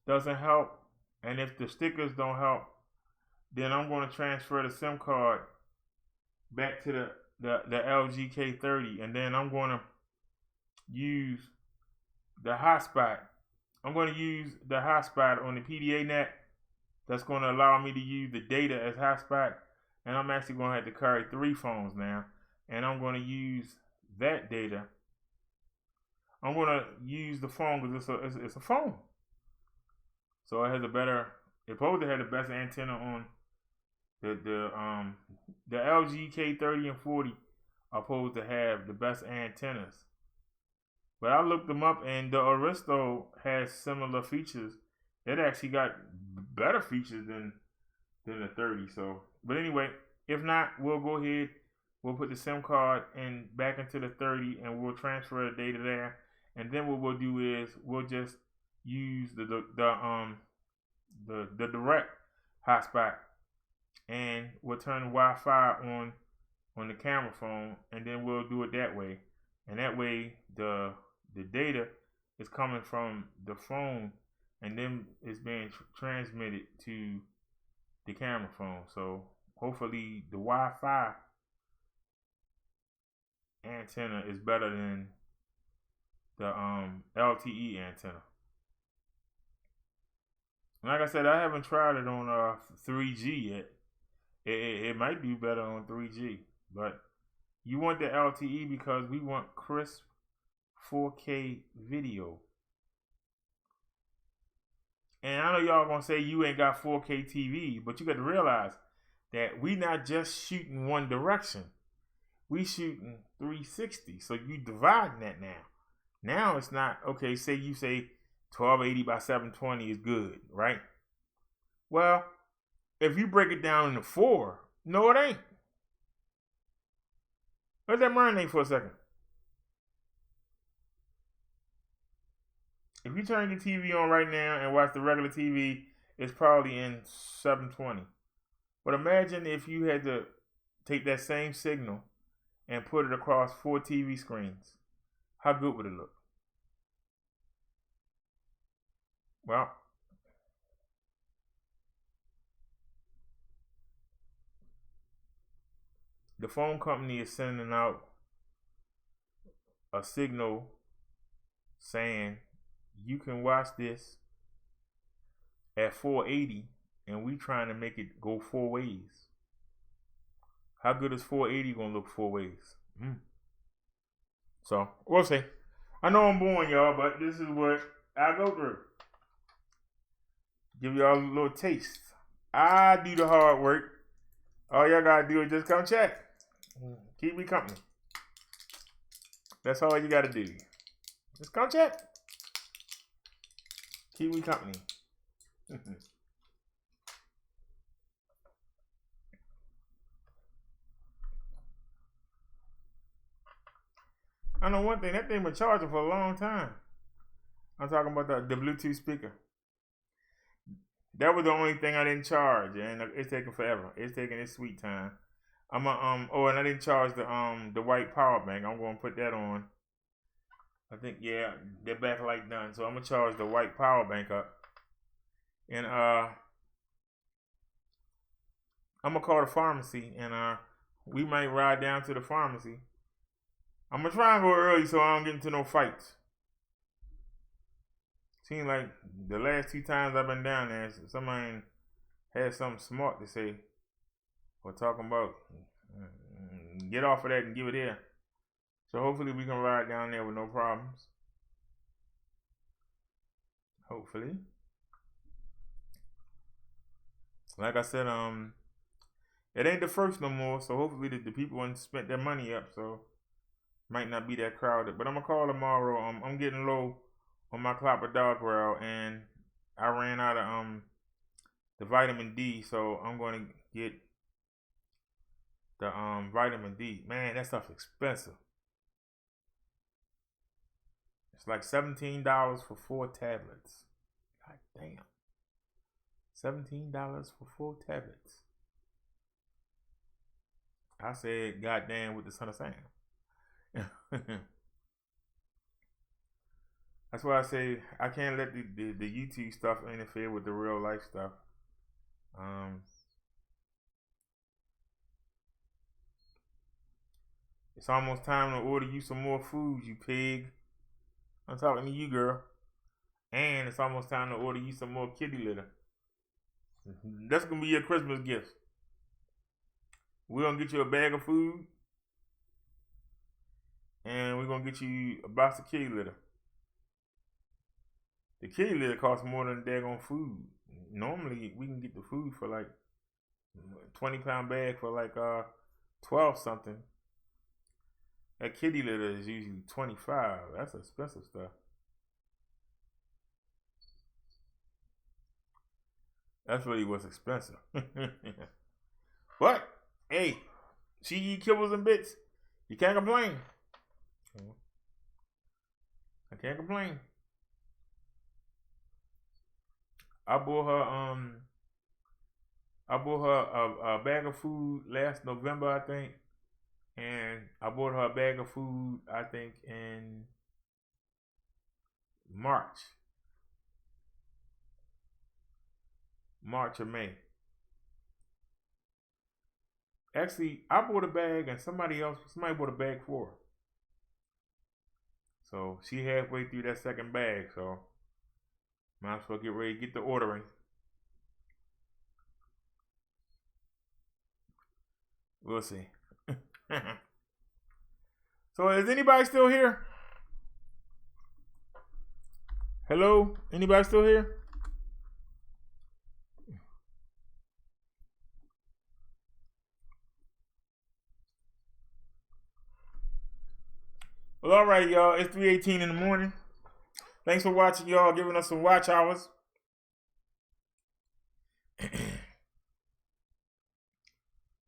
doesn't help, and if the stickers don't help, then I'm going to transfer the SIM card back to the LG K30, and then I'm going to use the hotspot. I'm going to use the hotspot on the PDA net. That's going to allow me to use the data as hotspot, and I'm actually going to have to carry 3 phones now, and I'm going to use that data. I'm going to use the phone because it's a phone. So it has it's supposed to have the best antenna on the LG K30 and 40 are supposed to have the best antennas. But I looked them up, and the Aristo has similar features. It actually got better features than the 30. So, but anyway, if not, we'll go ahead. We'll put the SIM card back into the 30, and we'll transfer the data there. And then what we'll do is we'll just use the direct hotspot, and we'll turn the Wi-Fi on the camera phone, and then we'll do it that way. And that way the data is coming from the phone, and then it's being transmitted to the camera phone. So hopefully the Wi-Fi antenna is better than the LTE antenna. Like I said, I haven't tried it on 3G yet. It might do better on 3G, but you want the LTE because we want crisp 4K video. And I know y'all gonna say you ain't got 4K TV, but you got to realize that we not just shooting one direction. We shooting 360. So you dividing that now. Now it's not, okay, say you say 1280 by 720 is good, right? Well, if you break it down into 4, no it ain't. Let that marinate for a second. If you turn your TV on right now and watch the regular TV, it's probably in 720. But imagine if you had to take that same signal and put it across 4 TV screens. How good would it look? Well, the phone company is sending out a signal saying you can watch this at 480, and we trying to make it go 4 ways. How good is 480 gonna look 4 ways? So we'll see. I know I'm boring y'all, but this is what I go through. Give y'all a little taste. I do the hard work. All y'all gotta do is just come check. Keep me company. That's all you gotta do. Just come check. Keep me company. I know one thing, that thing been charging for a long time. I'm talking about the Bluetooth speaker. That was the only thing I didn't charge, and it's taking forever. It's taking its sweet time. And I didn't charge the white power bank. I'm gonna put that on. I think, yeah, the backlight done. So I'm gonna charge the white power bank up. And I'm gonna call the pharmacy, and we might ride down to the pharmacy. I'm gonna try and go early so I don't get into no fights. Seems like the last 2 times I've been down there, somebody had something smart to say or talking about get off of that and give it here. So hopefully we can ride down there with no problems. Hopefully. Like I said, it ain't the first no more, so hopefully the people ain't spent their money up, so might not be that crowded. But I'm gonna call tomorrow. I'm getting low on my Clopper dog growl, and I ran out of the vitamin D, so I'm gonna get the vitamin D. Man, that stuff's expensive. It's like $17 for 4 tablets. God damn. $17 for 4 tablets. I said goddamn with the son of Sam. That's why I say I can't let the YouTube stuff interfere with the real life stuff. It's almost time to order you some more food, you pig. I'm talking to you, girl. And it's almost time to order you some more kitty litter. That's gonna be your Christmas gift. We're gonna get you a bag of food, and we're gonna get you a box of kitty litter. The kitty litter costs more than daggone food. Normally we can get the food for like 20-pound bag for like 12 something. That kitty litter is usually 25. That's expensive stuff. That's really what's expensive. But hey, she eat kibbles and bits. You can't complain. I can't complain. I bought her a bag of food last November, I think. And I bought her a bag of food, I think, in March or May. Actually, I bought a bag and somebody bought a bag for her. So she halfway through that second bag, so might as well get ready to get the ordering. We'll see. So is anybody still here? Hello? Anybody still here? Well, all right, y'all. It's 3:18 in the morning. Thanks for watching, y'all. Giving us some watch hours.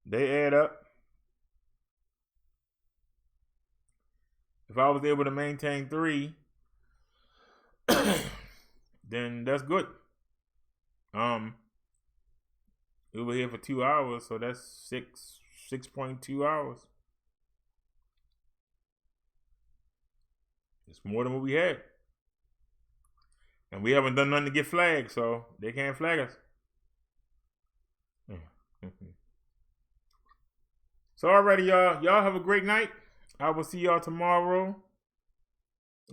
They add up. If I was able to maintain 3, then that's good. We were here for 2 hours, so that's 6.2 hours. It's more than what we had. And we haven't done nothing to get flagged, so they can't flag us. So alrighty, y'all. Y'all have a great night. I will see y'all tomorrow.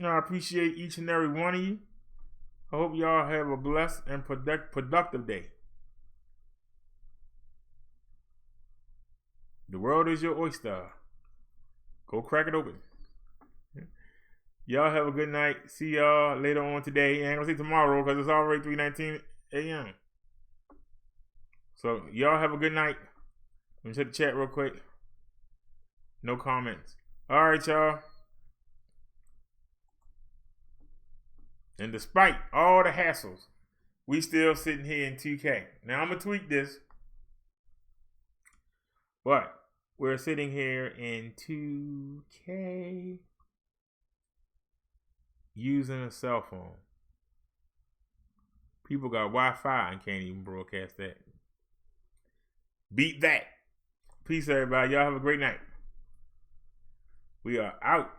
I appreciate each and every one of you. I hope y'all have a blessed and productive day. The world is your oyster. Go crack it open. Y'all have a good night. See y'all later on today. I ain't gonna say tomorrow because it's already 3:19 a.m. So y'all have a good night. Let me check the chat real quick. No comments. All right, y'all. And despite all the hassles, we still sitting here in 2K. Now I'm gonna tweak this, but we're sitting here in 2K using a cell phone. People got Wi-Fi and can't even broadcast that. Beat that. Peace, everybody. Y'all have a great night. We are out.